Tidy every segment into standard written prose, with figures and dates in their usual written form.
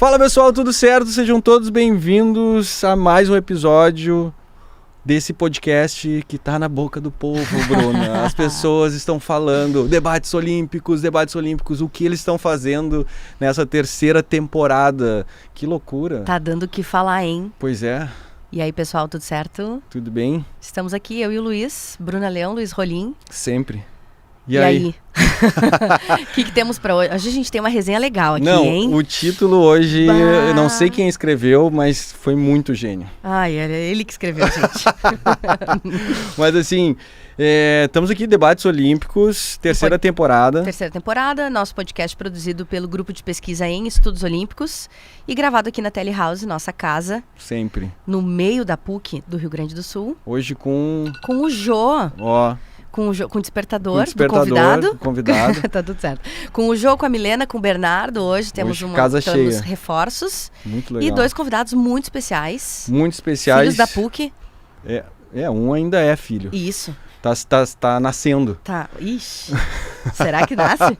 Fala pessoal, tudo certo? Sejam todos bem-vindos a mais um episódio desse podcast que tá na boca do povo, Bruna. As pessoas estão falando, debates olímpicos, o que eles estão fazendo nessa terceira temporada. Que loucura. Tá dando o que falar, hein? Pois é. E aí, pessoal, tudo certo? Tudo bem? Estamos aqui, eu e o Luiz, Bruna Leão, Luiz Rolim. Sempre. E aí? O que temos pra hoje? Hoje a gente tem uma resenha legal aqui, hein? Não, o título hoje, eu não sei quem escreveu, mas foi muito gênio. Ai, era ele que escreveu, gente. Mas assim, estamos aqui, Debates Olímpicos, terceira temporada. Terceira temporada, nosso podcast produzido pelo Grupo de Pesquisa em Estudos Olímpicos e gravado aqui na Telehouse, nossa casa. Sempre. No meio da PUC do Rio Grande do Sul. Hoje com o Jô. Ó. Com o despertador do convidado. Tá tudo certo. Com o Jô, com a Milena, com o Bernardo. Hoje temos temos reforços. Muito legal. E dois convidados muito especiais. Muito especiais. Filhos da PUC. Um ainda é filho. Isso. Tá nascendo. Tá. Ixi. Será que nasce?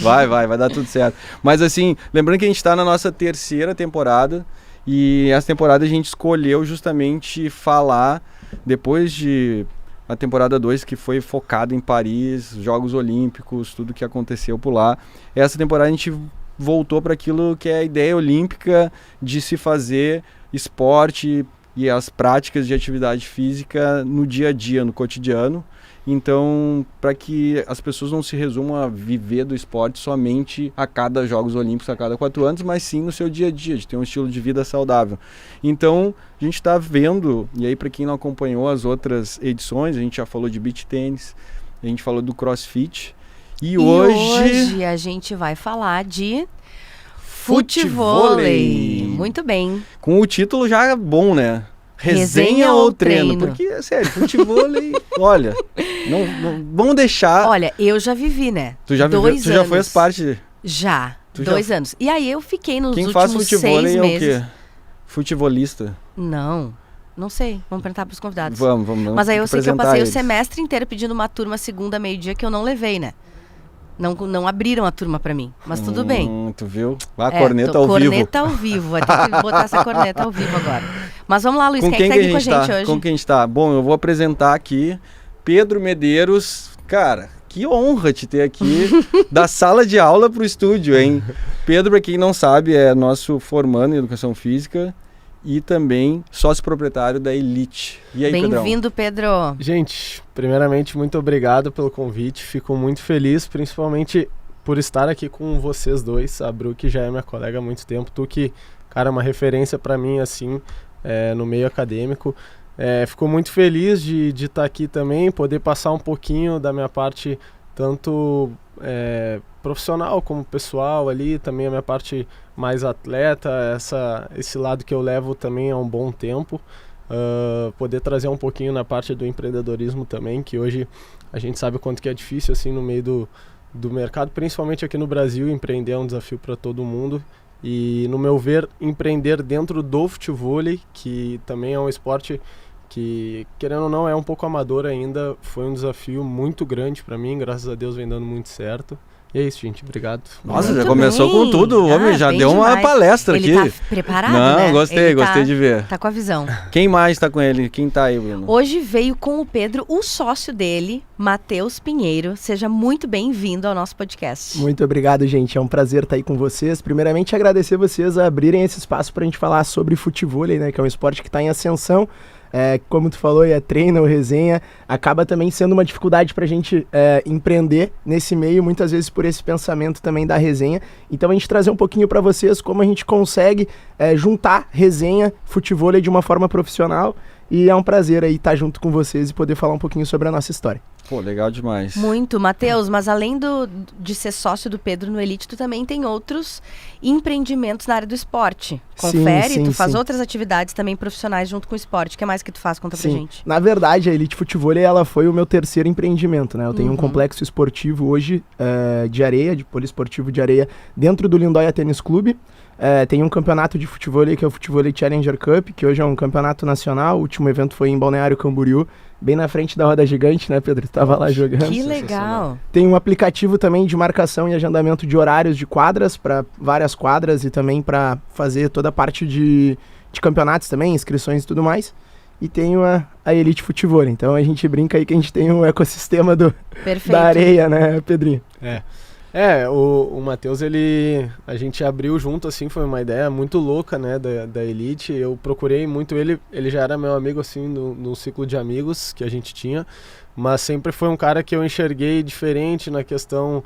Vai dar tudo certo. Mas assim, lembrando que a gente tá na nossa terceira temporada. E essa temporada a gente escolheu justamente falar, depois de a temporada 2, que foi focada em Paris, Jogos Olímpicos, tudo que aconteceu por lá. Essa temporada a gente voltou para aquilo que é a ideia olímpica de se fazer esporte e as práticas de atividade física no dia a dia, no cotidiano. Então, para que as pessoas não se resumam a viver do esporte somente a cada Jogos Olímpicos, a cada 4 anos, mas sim no seu dia a dia, de ter um estilo de vida saudável. Então, a gente está vendo, e aí para quem não acompanhou as outras edições, a gente já falou de beach tênis, a gente falou do crossfit, e hoje a gente vai falar de futevôlei. Muito bem. Com o título já bom, né? Resenha ou treino? Porque, sério, futevôlei, olha, não, vamos deixar... Olha, eu já vivi, né? Tu já foi as partes... Já, 2 anos. E aí eu fiquei nos Quem últimos faz 6 futevôlei meses. É o quê? Futebolista? Não sei. Vamos perguntar pros convidados. Vamos. Mas aí eu sei que eu passei eles. o semestre inteiro pedindo uma turma segunda, meio-dia, que eu não levei, né? Não abriram a turma pra mim, mas tudo bem. Tu viu? A corneta ao vivo. Corneta ao vivo, vai ter que botar essa corneta ao vivo agora. Mas vamos lá, Luiz, quem tá aqui com a gente hoje? Com quem a gente tá? Bom, eu vou apresentar aqui Pedro Medeiros. Cara, que honra te ter aqui da sala de aula pro estúdio, hein? Pedro, pra quem não sabe, é nosso formando em Educação Física e também sócio proprietário da Elite. E aí, Bem-vindo, Pedro. Gente, primeiramente, muito obrigado pelo convite. Fico muito feliz, principalmente por estar aqui com vocês dois. A Bru, que já é minha colega há muito tempo. Tu que, cara, é uma referência para mim, assim, no meio acadêmico. Fico muito feliz de estar aqui também, poder passar um pouquinho da minha parte, tanto profissional como pessoal ali, também a minha parte mais atleta, esse lado que eu levo também há um bom tempo. Poder trazer um pouquinho na parte do empreendedorismo também, que hoje a gente sabe o quanto que é difícil assim no meio do mercado, principalmente aqui no Brasil. Empreender é um desafio para todo mundo e, no meu ver, empreender dentro do futevôlei, que também é um esporte que, querendo ou não, é um pouco amador ainda, foi um desafio muito grande para mim. Graças a Deus vem dando muito certo. E é isso, gente. Obrigado. Nossa, muito já começou bem. com tudo. O homem já deu demais. uma palestra ele aqui. Tá preparado, Não, né? gostei de ver. Tá com a visão. Quem mais tá com ele? Quem tá aí, Bruno? Hoje veio com o Pedro, o sócio dele, Matheus Pinheiro. Seja muito bem-vindo ao nosso podcast. Muito obrigado, gente. É um prazer estar aí com vocês. Primeiramente, agradecer vocês a abrirem esse espaço pra gente falar sobre futevôlei, né? Que é um esporte que tá em ascensão. Como tu falou, treino ou resenha, acaba também sendo uma dificuldade pra gente empreender nesse meio, muitas vezes por esse pensamento também da resenha. Então a gente trazer um pouquinho pra vocês como a gente consegue juntar resenha, futevôlei de uma forma profissional, e é um prazer aí estar junto com vocês e poder falar um pouquinho sobre a nossa história. Pô, legal demais. Muito, Matheus, mas além de ser sócio do Pedro no Elite, tu também tem outros empreendimentos na área do esporte. Confere, sim, tu faz sim. outras atividades também profissionais junto com o esporte. O que mais que tu faz? Conta pra gente. Na verdade, a Elite Futevôlei, ela foi o meu terceiro empreendimento, né? Eu tenho um complexo esportivo hoje de areia, de poliesportivo de areia, dentro do Lindóia Tênis Clube. Tem um campeonato de futevôlei, que é o Futevôlei Challenger Cup, que hoje é um campeonato nacional. O último evento foi em Balneário Camboriú, bem na frente da roda gigante, né, Pedro? Tu tava lá jogando. Que legal. Tem um aplicativo também de marcação e agendamento de horários de quadras para várias quadras e também para fazer toda a parte de campeonatos também, inscrições e tudo mais. E tem a Elite Futevôlei. Então a gente brinca aí que a gente tem um ecossistema Perfeito. da areia, né, Pedrinho? O Matheus, a gente abriu junto, assim, foi uma ideia muito louca, né, da Elite. Eu procurei muito ele já era meu amigo, assim, no ciclo de amigos que a gente tinha, mas sempre foi um cara que eu enxerguei diferente na questão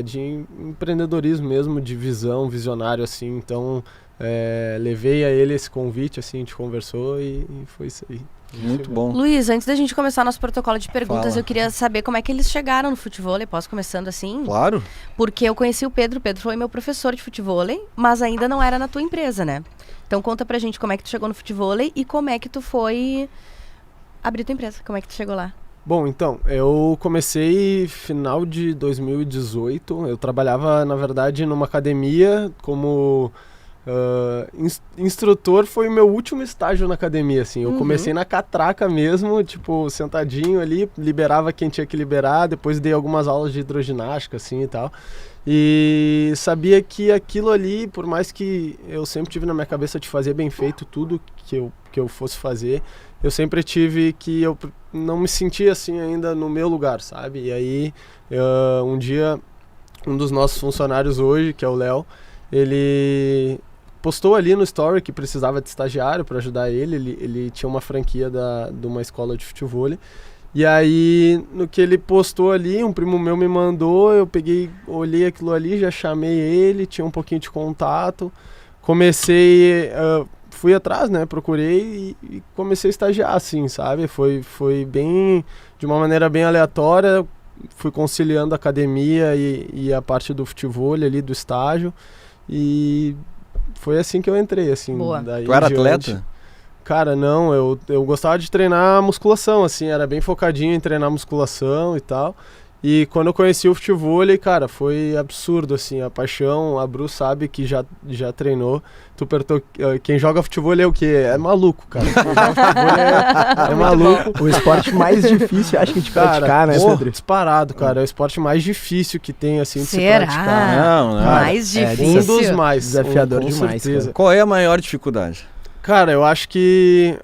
de empreendedorismo mesmo, de visão, visionário, assim. Então, levei a ele esse convite, assim, a gente conversou e foi isso aí. Muito bom. Luiz, antes da gente começar nosso protocolo de perguntas, Fala. eu queria saber como é que eles chegaram no futevôlei. Posso começando assim? Claro. Porque eu conheci o Pedro foi meu professor de futevôlei, mas ainda não era na tua empresa, né? Então conta pra gente como é que tu chegou no futevôlei e como é que tu foi abrir tua empresa, como é que tu chegou lá? Bom, então, eu comecei final de 2018, eu trabalhava, na verdade, numa academia como... instrutor. Foi o meu último estágio na academia, assim. Eu comecei na catraca mesmo, tipo, sentadinho ali, liberava quem tinha que liberar, depois dei algumas aulas de hidroginástica, assim, e tal. E sabia que aquilo ali, por mais que eu sempre tive na minha cabeça de fazer bem feito tudo que eu fosse fazer, eu sempre tive que eu não me sentia assim ainda no meu lugar, sabe? E aí, um dia, um dos nossos funcionários hoje, que é o Léo, ele postou ali no story que precisava de estagiário para ajudar ele tinha uma franquia de uma escola de futevôlei, e aí no que ele postou ali, um primo meu me mandou, eu peguei, olhei aquilo ali, já chamei ele, tinha um pouquinho de contato, comecei, fui atrás, né, procurei e comecei a estagiar, assim, sabe, foi bem, de uma maneira bem aleatória, fui conciliando a academia e a parte do futevôlei ali, do estágio, e foi assim que eu entrei, assim. Boa. Daí Tu era diante. atleta? Cara, não, eu gostava de treinar musculação, assim, era bem focadinho em treinar musculação e tal. E quando eu conheci o futevôlei, cara, foi absurdo, assim, a paixão. A Bru sabe que já treinou. Tu perguntou, quem joga futevôlei é o quê? É maluco, cara. Quem joga futevôlei é maluco. O esporte mais difícil, acho que de praticar, né, Pedro? Disparado, cara. É o esporte mais difícil que tem, assim, de Será? se praticar. Não, não. Mais difícil. Um dos mais. Desafiador com demais, certeza. Qual é a maior dificuldade? Cara, eu acho que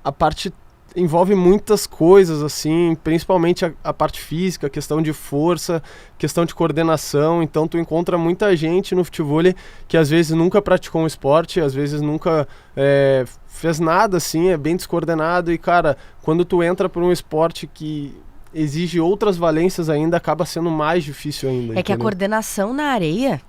a parte envolve muitas coisas, assim, principalmente a parte física, questão de força, questão de coordenação. Então tu encontra muita gente no futevôlei que às vezes nunca praticou um esporte, às vezes nunca fez nada, assim, é bem descoordenado. E, cara, quando tu entra por um esporte que exige outras valências ainda, acaba sendo mais difícil ainda. É que a coordenação na areia,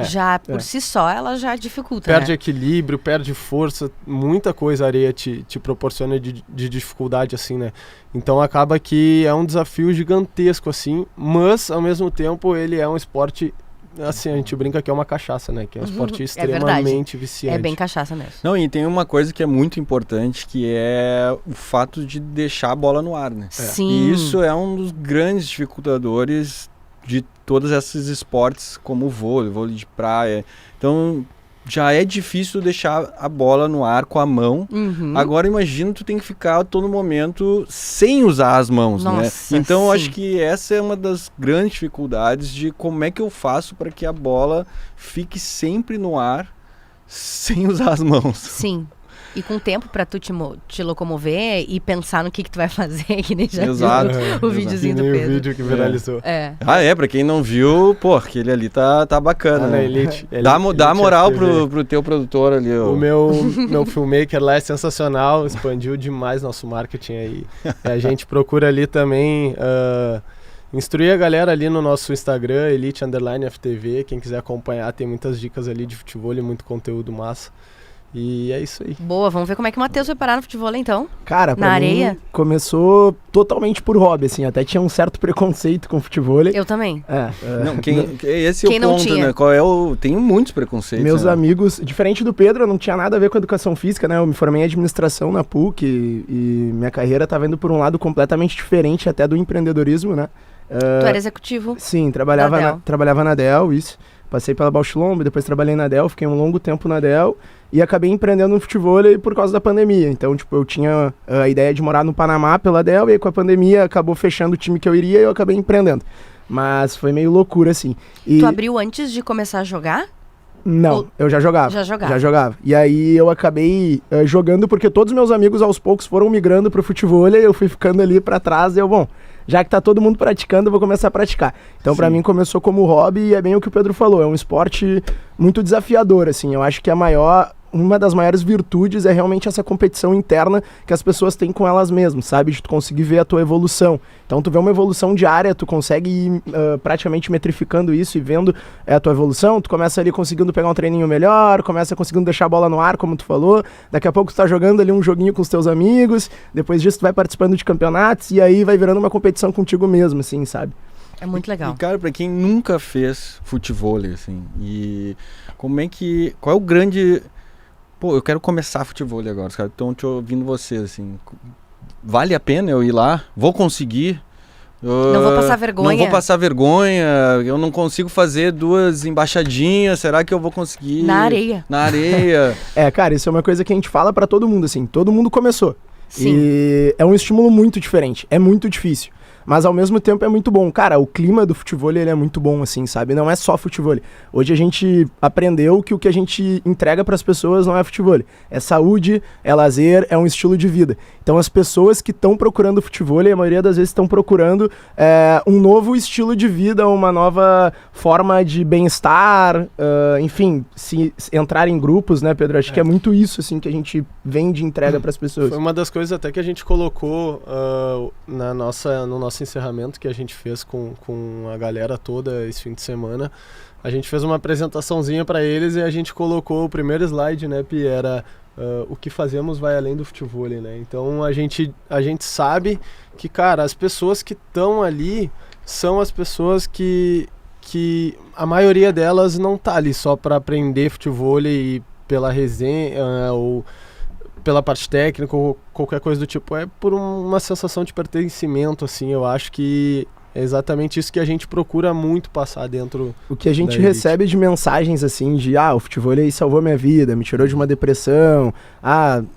já por si só, ela já dificulta, perde né? equilíbrio, perde força, muita coisa a areia te proporciona de dificuldade, assim, né? Então acaba que é um desafio gigantesco, assim, mas ao mesmo tempo ele é um esporte, assim, a gente brinca que é uma cachaça, né? Que é um esporte extremamente viciante. É bem cachaça mesmo. Não, e tem uma coisa que é muito importante, que é o fato de deixar a bola no ar, né? Sim. E isso é um dos grandes dificultadores de todos esses esportes, como o vôlei de praia. Então, já é difícil deixar a bola no ar com a mão. Agora, imagina, tu tem que ficar a todo momento sem usar as mãos, Nossa, né? Então, sim. acho que essa é uma das grandes dificuldades de como é que eu faço para que a bola fique sempre no ar sem usar as mãos. Sim. E com tempo pra tu te locomover e pensar no que tu vai fazer, que nem já Exato. viu o videozinho do Que nem Pedro. o vídeo que viralizou. É. Pra quem não viu, pô, aquele ali tá bacana, Na né? Elite. Dá moral FTV. pro teu produtor ali. O meu filmmaker lá é sensacional, expandiu demais nosso marketing aí. A gente procura ali também instruir a galera ali no nosso Instagram, Elite_FTV. Quem quiser acompanhar, tem muitas dicas ali de futevôlei, muito conteúdo massa. E é isso aí. Boa, vamos ver como é que o Matheus foi parar no futevôlei, então. Cara, pra Na mim, areia? começou totalmente por hobby, assim. Até tinha um certo preconceito com futevôlei. Eu também. Não, esse é Quem o não ponto, tinha? né? Tem muitos preconceitos. Meus né? amigos, diferente do Pedro, eu não tinha nada a ver com educação física, né? Eu me formei em administração na PUC e minha carreira tava indo por um lado completamente diferente até do empreendedorismo, né? Tu era executivo. Sim, trabalhava Da Dell. trabalhava na Dell, isso. passei pela Bausch-Lomb, depois trabalhei na Dell, fiquei um longo tempo na Dell e acabei empreendendo no futevôlei por causa da pandemia. Então, tipo, eu tinha a ideia de morar no Panamá pela Dell e aí com a pandemia acabou fechando o time que eu iria e eu acabei empreendendo. Mas foi meio loucura, assim. E... Tu abriu antes de começar a jogar? Não, eu já jogava. Já jogava. E aí eu acabei jogando porque todos os meus amigos aos poucos foram migrando pro futevôlei, eu fui ficando ali pra trás e eu, bom, já que tá todo mundo praticando, eu vou começar a praticar. Então pra mim começou como hobby e é bem o que o Pedro falou, é um esporte muito desafiador, assim, eu acho que uma das maiores virtudes é realmente essa competição interna que as pessoas têm com elas mesmas, sabe? De tu conseguir ver a tua evolução. Então tu vê uma evolução diária, tu consegue ir praticamente metrificando isso e vendo a tua evolução, tu começa ali conseguindo pegar um treininho melhor, começa conseguindo deixar a bola no ar, como tu falou, daqui a pouco tu tá jogando ali um joguinho com os teus amigos, depois disso tu vai participando de campeonatos e aí vai virando uma competição contigo mesmo, assim, sabe? É muito legal. E, cara, pra quem nunca fez futevôlei, assim, e qual é o grande... Pô, eu quero começar futevôlei agora, os caras estão te ouvindo vocês, assim. Vale a pena eu ir lá? Vou conseguir? Não vou passar vergonha? Não vou passar vergonha, eu não consigo fazer 2 embaixadinhas, será que eu vou conseguir? Na areia. Na areia. Cara, isso é uma coisa que a gente fala pra todo mundo, assim, todo mundo começou. Sim. E é um estímulo muito diferente, é muito difícil. Mas ao mesmo tempo é muito bom. Cara, o clima do futevôlei ele é muito bom, assim, sabe? Não é só futevôlei. Hoje a gente aprendeu que o que a gente entrega para as pessoas não é futevôlei. É saúde, é lazer, é um estilo de vida. Então as pessoas que estão procurando futevôlei, a maioria das vezes estão procurando um novo estilo de vida, uma nova forma de bem-estar, enfim, se entrar em grupos, né, Pedro? Acho que é muito isso, assim, que a gente vende e entrega para as pessoas. Foi uma das coisas até que a gente colocou no nosso encerramento que a gente fez com a galera toda esse fim de semana. A gente fez uma apresentaçãozinha para eles e a gente colocou o primeiro slide, né, Pi, era o que fazemos vai além do futevôlei, né? Então a gente sabe que, cara, as pessoas que estão ali são as pessoas que a maioria delas não tá ali só para aprender futevôlei e pela resenha ou pela parte técnica ou qualquer coisa do tipo, é por uma sensação de pertencimento, assim. Eu acho que é exatamente isso que a gente procura muito passar dentro. O que a gente recebe de mensagens assim de o futevôlei salvou minha vida, me tirou de uma depressão,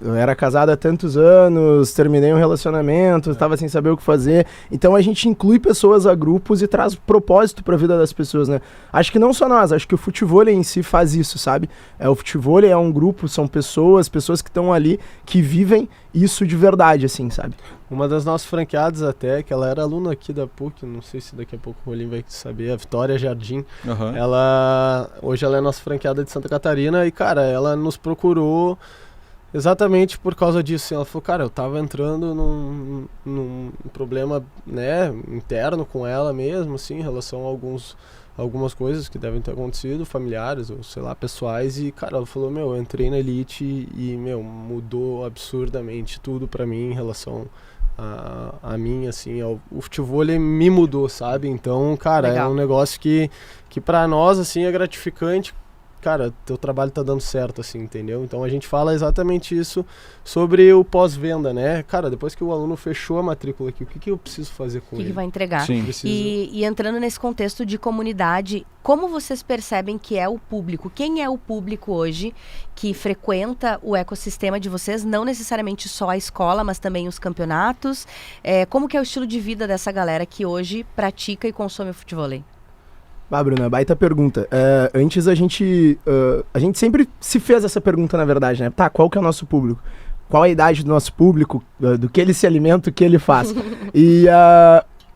eu era casado há tantos anos, terminei um relacionamento, estava sem saber o que fazer. Então a gente inclui pessoas a grupos e traz propósito para a vida das pessoas, né? Acho que não só nós, acho que o futevôlei em si faz isso, sabe? O futevôlei é um grupo, são pessoas que estão ali, que vivem isso de verdade, assim, sabe? Uma das nossas franqueadas até, que ela era aluna aqui da PUC, não sei se daqui a pouco o Rolim vai saber, a Vitória Jardim. Uhum. Hoje ela é nossa franqueada de Santa Catarina e, cara, ela nos procurou exatamente por causa disso. Ela falou, cara, eu tava entrando num problema, né, interno com ela mesmo, assim, em relação a algumas coisas que devem ter acontecido, familiares ou, sei lá, pessoais, e, cara, ela falou, eu entrei na Elite e, mudou absurdamente tudo pra mim em relação a mim, assim, o futevôlei me mudou, sabe? Então, cara, Legal. É um negócio que pra nós, assim, é gratificante. Cara, teu trabalho tá dando certo, assim, entendeu? Então a gente fala exatamente isso sobre o pós-venda, né? Cara, depois que o aluno fechou a matrícula aqui, o que eu preciso fazer com ele? O que vai entregar? Sim. E entrando nesse contexto de comunidade, como vocês percebem que é o público? Quem é o público hoje que frequenta o ecossistema de vocês? Não necessariamente só a escola, mas também os campeonatos. Como que é o estilo de vida dessa galera que hoje pratica e consome o futevôlei? Bruna, baita pergunta. Antes a gente sempre se fez essa pergunta, na verdade, né? Tá, qual que é o nosso público? Qual a idade do nosso público? Do que ele se alimenta, o que ele faz? E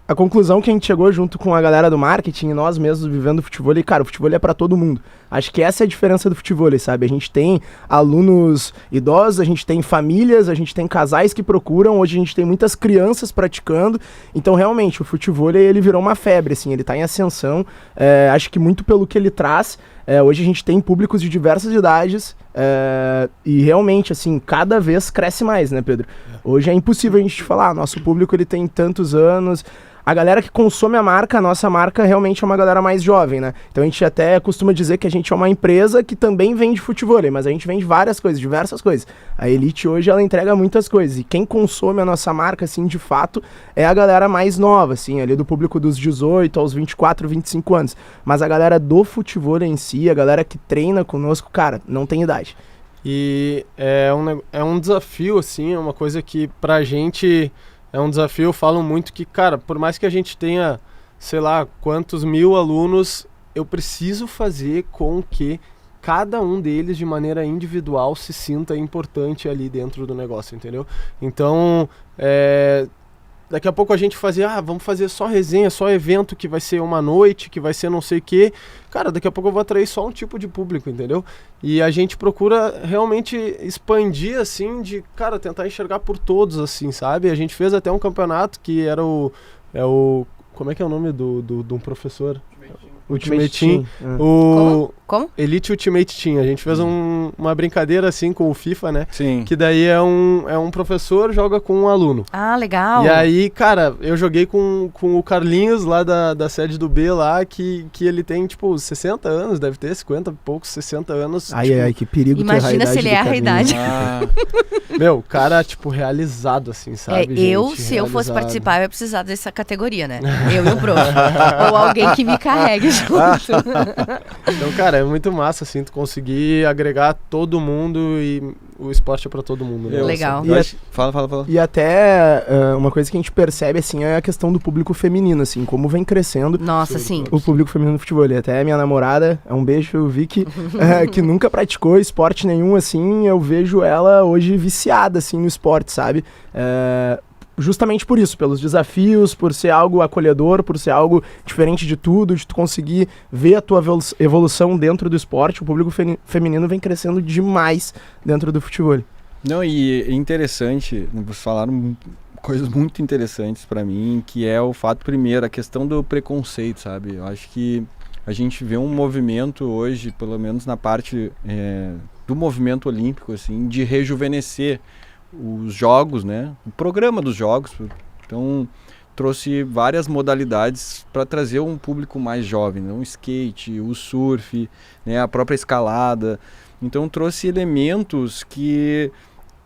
a conclusão que a gente chegou junto com a galera do marketing e nós mesmos vivendo o futevôlei, cara, o futevôlei é pra todo mundo. Acho que essa é a diferença do futevôlei, sabe? A gente tem alunos idosos, a gente tem famílias, a gente tem casais que procuram, hoje a gente tem muitas crianças praticando, então realmente o futevôlei ele virou uma febre, assim, ele tá em ascensão, acho que muito pelo que ele traz. Hoje a gente tem públicos de diversas idades e realmente, assim, cada vez cresce mais, né, Pedro? Hoje é impossível a gente falar, nosso público ele tem tantos anos. a galera que consome a nossa marca realmente é uma galera mais jovem, né? Então a gente até costuma dizer que a gente é uma empresa que também vende futevôlei, mas a gente vende várias coisas, diversas coisas. A Elite hoje, ela entrega muitas coisas, e quem consome a nossa marca, assim, de fato, é a galera mais nova, assim, ali do público dos 18 aos 24, 25 anos. Mas a galera do futevôlei em si, a galera que treina conosco, cara, não tem idade. E é um desafio, assim, é uma coisa que pra gente é um desafio. Eu falo muito que, cara, por mais que a gente tenha, sei lá, quantos mil alunos, eu preciso fazer com que cada um deles, de maneira individual, se sinta importante ali dentro do negócio, entendeu? Então, daqui a pouco a gente vamos fazer só resenha, só evento que vai ser uma noite, que vai ser não sei o quê. Cara, daqui a pouco eu vou atrair só um tipo de público, entendeu? E a gente procura realmente expandir, assim, cara, tentar enxergar por todos, assim, sabe? A gente fez até um campeonato que era como é que é o nome de um professor? Ultimate Team. Como? Elite Ultimate Team. A gente fez uma brincadeira assim com o FIFA, né? Sim. Que daí é um professor joga com um aluno. Ah, legal. E aí, cara, eu joguei com o Carlinhos lá da sede do B lá, que ele tem, tipo, 60 anos, deve ter 50 e poucos, 60 anos. Ai, que perigo. Imagina se ele erra a idade. Meu, cara, tipo, realizado, assim, sabe? Se eu fosse participar, eu ia precisar dessa categoria, né? Eu e o prof. Ou alguém que me carregue junto. Então, cara, é muito massa, assim, tu conseguir agregar todo mundo, e o esporte é pra todo mundo, né? Legal. Fala. E até uma coisa que a gente percebe, assim, é a questão do público feminino, assim, como vem crescendo. Nossa, sim. O público feminino do futebol. Até minha namorada, um beijo, Vicky, que nunca praticou esporte nenhum, assim, eu vejo ela hoje viciada, assim, no esporte, sabe? Justamente por isso, pelos desafios, por ser algo acolhedor, por ser algo diferente de tudo, de tu conseguir ver a tua evolução dentro do esporte. O público feminino vem crescendo demais dentro do futebol. Não, e é interessante, vocês falaram coisas muito interessantes pra mim, que é o fato, primeiro, a questão do preconceito, sabe? Eu acho que a gente vê um movimento hoje, pelo menos na parte do movimento olímpico, assim, de rejuvenescer os jogos, né? O programa dos jogos. Então, trouxe várias modalidades para trazer um público mais jovem, né? O skate, o surf, né? A própria escalada. Então, trouxe elementos que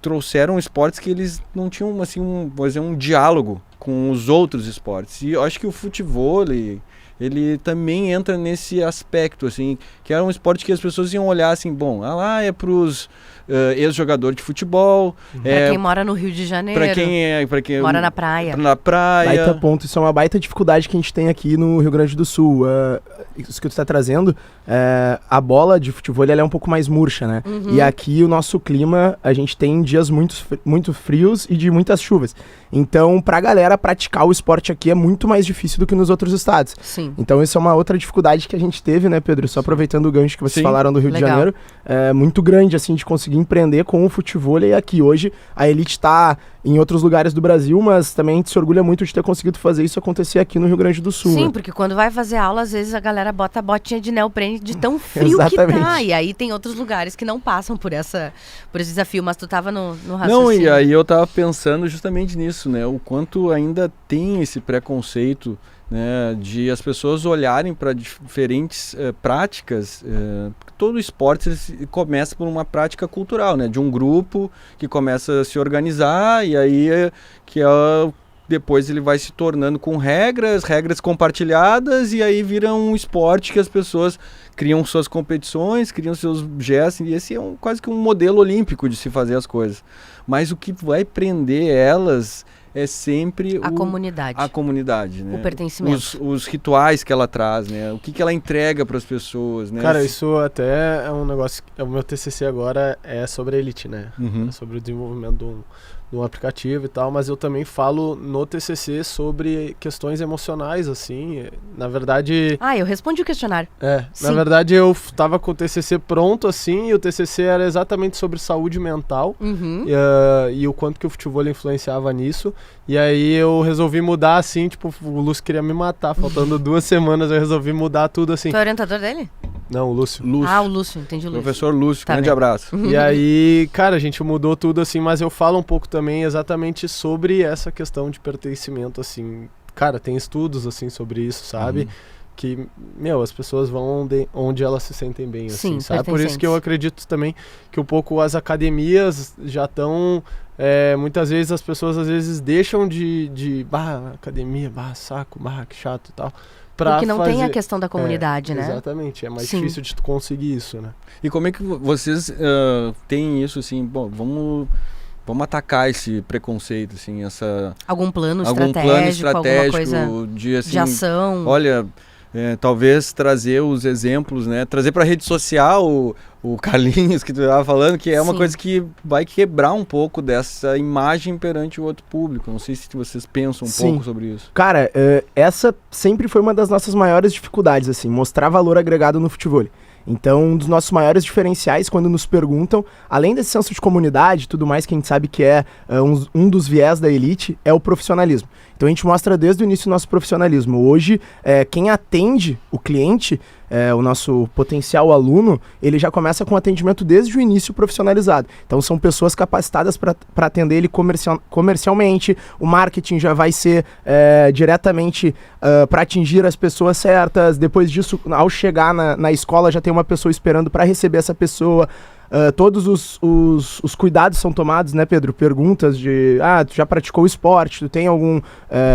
trouxeram esportes que eles não tinham, assim, um diálogo com os outros esportes. E eu acho que o futevôlei, ele também entra nesse aspecto, assim, que era um esporte que as pessoas iam olhar assim, bom, lá é pros ex-jogador de futebol. Pra quem mora no Rio de Janeiro. Pra quem mora na praia. Na praia. Baita ponto. Isso é uma baita dificuldade que a gente tem aqui no Rio Grande do Sul. Isso que tu tá trazendo, a bola de futebol ela é um pouco mais murcha, né? Uhum. E aqui o nosso clima, a gente tem dias muito frios e de muitas chuvas. Então, pra galera praticar o esporte aqui é muito mais difícil do que nos outros estados. Sim. Então, isso é uma outra dificuldade que a gente teve, né, Pedro? Só aproveitando o gancho que vocês falaram do Rio de Janeiro, muito grande, assim, de conseguir empreender com o futevôlei aqui. Hoje, a Elite tá em outros lugares do Brasil, mas também a gente se orgulha muito de ter conseguido fazer isso acontecer aqui no Rio Grande do Sul. Sim, né? porque quando vai fazer aula, às vezes a galera bota a botinha de neoprene de tão frio que tá. E aí tem outros lugares que não passam por esse desafio, mas tu tava no raciocínio. Não, e aí eu tava pensando justamente nisso, né? O quanto ainda tem esse preconceito, né, de as pessoas olharem para diferentes práticas. Todo esporte começa por uma prática cultural, né, de um grupo que começa a se organizar e aí depois ele vai se tornando com regras compartilhadas, e aí vira um esporte que as pessoas criam suas competições, criam seus gestos, e esse é quase que um modelo olímpico de se fazer as coisas. Mas o que vai prender elas é sempre a comunidade, né? O pertencimento. Os rituais que ela traz, né? O que ela entrega para as pessoas, né? Cara, isso até é um negócio. O meu TCC agora é sobre a Elite, né? Uhum. É sobre o desenvolvimento de um aplicativo e tal, mas eu também falo no TCC sobre questões emocionais, assim. Na verdade... eu respondi o questionário. Na verdade eu tava com o TCC pronto, assim, e o TCC era exatamente sobre saúde mental. Uhum. E o quanto que o futevôlei influenciava nisso. E aí eu resolvi mudar, assim, tipo, o Lúcio queria me matar, faltando 2 semanas eu resolvi mudar tudo, assim. Tu é orientador dele? Não, o Lúcio. Ah, o Lúcio, entendi o Lúcio. Professor Lúcio, Tá grande bem. abraço. E aí, cara, a gente mudou tudo, assim, mas eu falo um pouco também exatamente sobre essa questão de pertencimento, assim, cara, tem estudos, assim, sobre isso, sabe? Que, as pessoas vão onde elas se sentem bem, assim, Sim, sabe? Por isso que eu acredito também que um pouco as academias já estão... muitas vezes as pessoas, às vezes, deixam de academia, saco, que chato e tal. Porque não tem a questão da comunidade, né? Exatamente, é mais difícil de tu conseguir isso, né? E como é que vocês têm isso, assim, bom, vamos atacar esse preconceito, assim, algum plano estratégico, alguma coisa de, assim, de ação. Olha, talvez trazer os exemplos, né? Trazer para a rede social o Carlinhos que tu estava falando, que é uma coisa que vai quebrar um pouco dessa imagem perante o outro público. Não sei se vocês pensam um pouco sobre isso. Cara, essa sempre foi uma das nossas maiores dificuldades, assim, mostrar valor agregado no futebol. Então, um dos nossos maiores diferenciais, quando nos perguntam, além desse senso de comunidade e tudo mais, que a gente sabe que é um dos viés da Elite, é o profissionalismo. Então, a gente mostra desde o início o nosso profissionalismo. Hoje, quem atende o cliente, o nosso potencial aluno, ele já começa com atendimento desde o início profissionalizado. Então, são pessoas capacitadas para atender ele comercialmente, o marketing já vai ser diretamente para atingir as pessoas certas. Depois disso, ao chegar na escola, já tem uma pessoa esperando para receber essa pessoa. Todos os cuidados são tomados, né, Pedro? Perguntas de, tu já praticou esporte, tu tem algum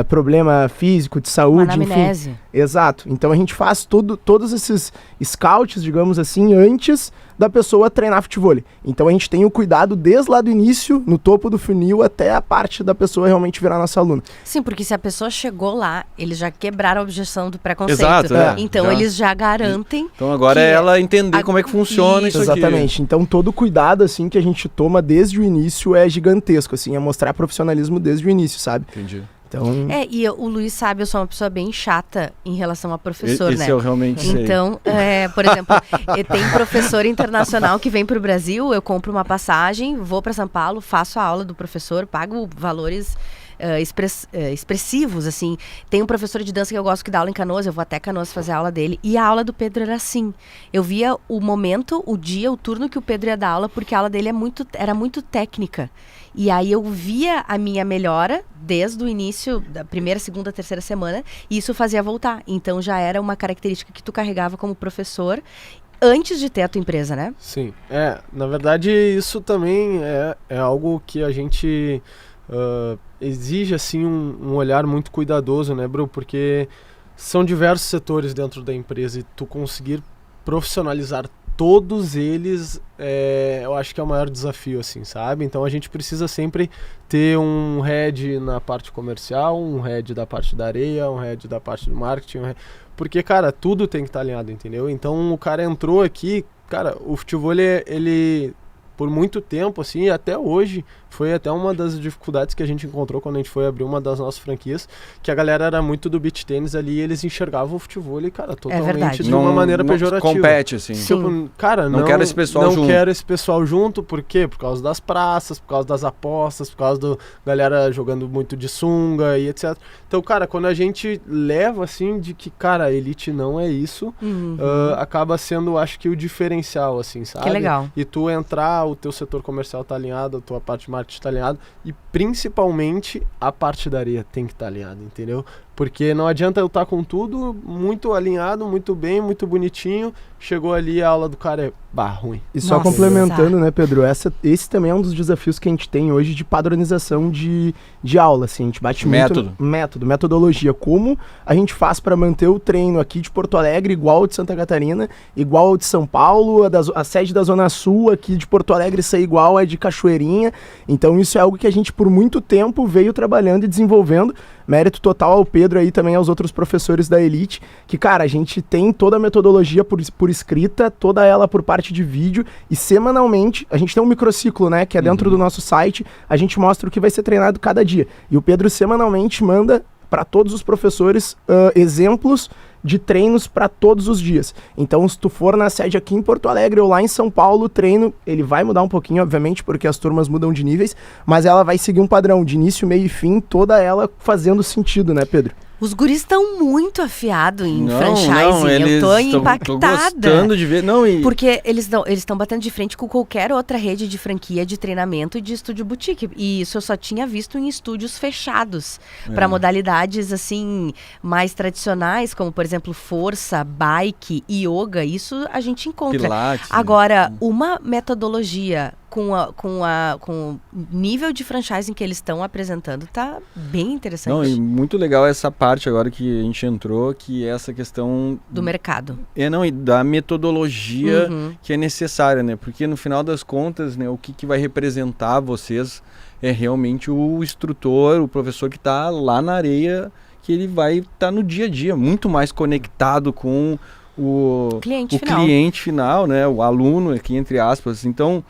problema físico, de saúde, uma anamnese. Enfim. Exato. Então a gente faz todos esses scouts, digamos assim, antes da pessoa treinar futevôlei. Então a gente tem o cuidado desde lá do início, no topo do funil, até a parte da pessoa realmente virar nossa aluna. Sim, porque se a pessoa chegou lá, eles já quebraram a objeção do preconceito. Exato, então eles já garantem. Então agora é ela entender como é que funciona isso aqui. Exatamente. Então todo o cuidado assim que a gente toma desde o início é gigantesco, assim, é mostrar profissionalismo desde o início, sabe? Entendi. Então... e o Luiz sabe, eu sou uma pessoa bem chata em relação a professor, Esse né? eu realmente sei. Então, por exemplo, tem professor internacional que vem para o Brasil, eu compro uma passagem, vou para São Paulo, faço a aula do professor, pago valores expressivos, assim. Tem um professor de dança que eu gosto que dá aula em Canoas, eu vou até Canoas fazer a aula dele, e a aula do Pedro era assim. Eu via o momento, o dia, o turno que o Pedro ia dar aula, porque a aula dele era muito técnica. E aí eu via a minha melhora desde o início da primeira, segunda, terceira semana, e isso fazia voltar. Então já era uma característica que tu carregava como professor antes de ter a tua empresa, né? Sim. Na verdade, isso também é algo que a gente exige, assim, um olhar muito cuidadoso, né, Bru? Porque são diversos setores dentro da empresa e tu conseguir profissionalizar todos eles, eu acho que é o maior desafio, assim, sabe? Então a gente precisa sempre ter um head na parte comercial, um head da parte da areia, um head da parte do marketing, porque, cara, tudo tem que estar alinhado, entendeu? Então o cara entrou aqui, cara, o futevôlei, ele por muito tempo, assim, até hoje, foi até uma das dificuldades que a gente encontrou quando a gente foi abrir uma das nossas franquias, que a galera era muito do beach tênis ali, e eles enxergavam o futevôlei, cara, totalmente de uma maneira pejorativa. Compete, assim. Tipo, cara, não quero esse pessoal junto. Não quero esse pessoal junto, por quê? Por causa das praças, por causa das apostas, por causa da galera jogando muito de sunga e etc. Então, cara, quando a gente leva, assim, de que, cara, a elite não é isso, acaba sendo, acho que, o diferencial, assim, sabe? Que legal. E tu entrar, o teu setor comercial tá alinhado, a tua parte de marketing tá alinhado, e principalmente a parte da areia tem que estar alinhada, entendeu? Porque não adianta eu estar com tudo muito alinhado, muito bem, muito bonitinho, chegou ali a aula do cara ruim. E só complementando, né, Pedro, esse também é um dos desafios que a gente tem hoje de padronização de aula, assim, a gente bate muito metodologia, como a gente faz para manter o treino aqui de Porto Alegre igual ao de Santa Catarina, igual ao de São Paulo, a sede da Zona Sul aqui de Porto Alegre ser igual a de Cachoeirinha. Então isso é algo que a gente por muito tempo veio trabalhando e desenvolvendo, mérito total ao Pedro aí, também aos outros professores da Elite, que, cara, a gente tem toda a metodologia por escrita, toda ela por parte de vídeo, e semanalmente a gente tem um microciclo, né, que é dentro do nosso site, a gente mostra o que vai ser treinado cada dia, e o Pedro semanalmente manda para todos os professores exemplos de treinos para todos os dias. Então, se tu for na sede aqui em Porto Alegre ou lá em São Paulo, o treino, ele vai mudar um pouquinho, obviamente, porque as turmas mudam de níveis, mas ela vai seguir um padrão de início, meio e fim, toda ela fazendo sentido, né, Pedro? Os guris estão muito afiados em franchising. Não, Eu tô eles impactada. Tô gostando de ver. Não, Porque eles estão batendo de frente com qualquer outra rede de franquia de treinamento e de estúdio boutique. E isso eu só tinha visto em estúdios fechados. Para modalidades, assim, mais tradicionais, como, por exemplo, força, bike, yoga. Isso a gente encontra. Pilates. Agora, uma metodologia com o nível de franchising que eles estão apresentando, tá bem interessante. Não, e muito legal essa parte agora que a gente entrou, que é essa questão do mercado. E da metodologia que é necessária, né? Porque no final das contas, né, o que vai representar vocês é realmente o instrutor, o professor que está lá na areia, que ele vai estar no dia a dia, muito mais conectado com o cliente final, né? O aluno, aqui entre aspas. Então,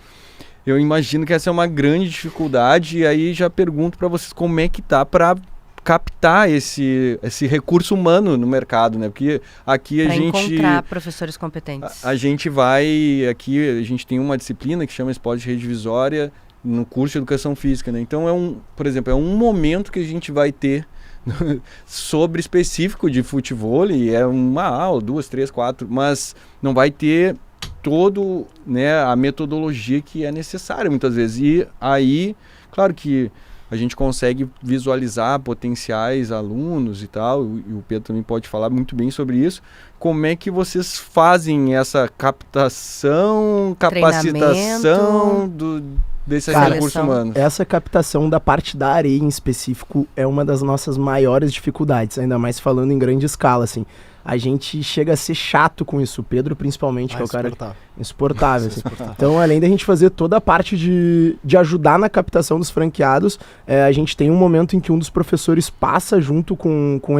eu imagino que essa é uma grande dificuldade, e aí já pergunto para vocês como é que tá para captar esse recurso humano no mercado, né? Porque aqui a gente... encontrar professores competentes. A gente vai... Aqui a gente tem uma disciplina que chama Esporte de Rede Divisória no curso de Educação Física, né? Então, por exemplo, é um momento que a gente vai ter sobre específico de futebol, e é uma aula, 2, 3, 4, mas não vai ter todo, né, a metodologia que é necessária muitas vezes. E aí, claro que a gente consegue visualizar potenciais alunos e tal, e o Pedro também pode falar muito bem sobre isso. Como é que vocês fazem essa captação, capacitação desse recurso humano? Essa captação da parte da areia em específico é uma das nossas maiores dificuldades, ainda mais falando em grande escala, assim. A gente chega a ser chato com isso, o Pedro principalmente, que é o cara insuportável. Assim. Então, além da gente fazer toda a parte de ajudar na captação dos franqueados, a gente tem um momento em que um dos professores passa junto com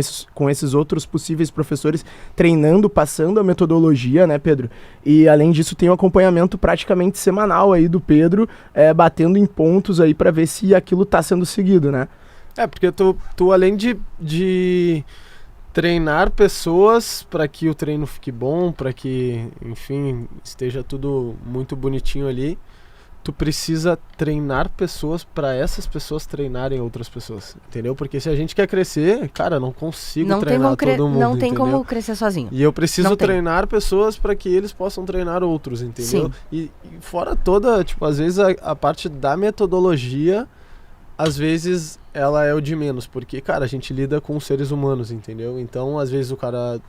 esses outros possíveis professores, treinando, passando a metodologia, né, Pedro? E além disso tem um acompanhamento praticamente semanal aí do Pedro, batendo em pontos aí para ver se aquilo está sendo seguido, né? Porque tu além de treinar pessoas para que o treino fique bom, para que, enfim, esteja tudo muito bonitinho ali, tu precisa treinar pessoas para essas pessoas treinarem outras pessoas, entendeu? Porque se a gente quer crescer, cara, não consigo treinar todo mundo, não tem entendeu? como crescer sozinho. E eu preciso treinar pessoas para que eles possam treinar outros, entendeu? E fora toda, tipo, às vezes a parte da metodologia, às vezes ela é o de menos, porque, cara, a gente lida com seres humanos, entendeu? Então, às vezes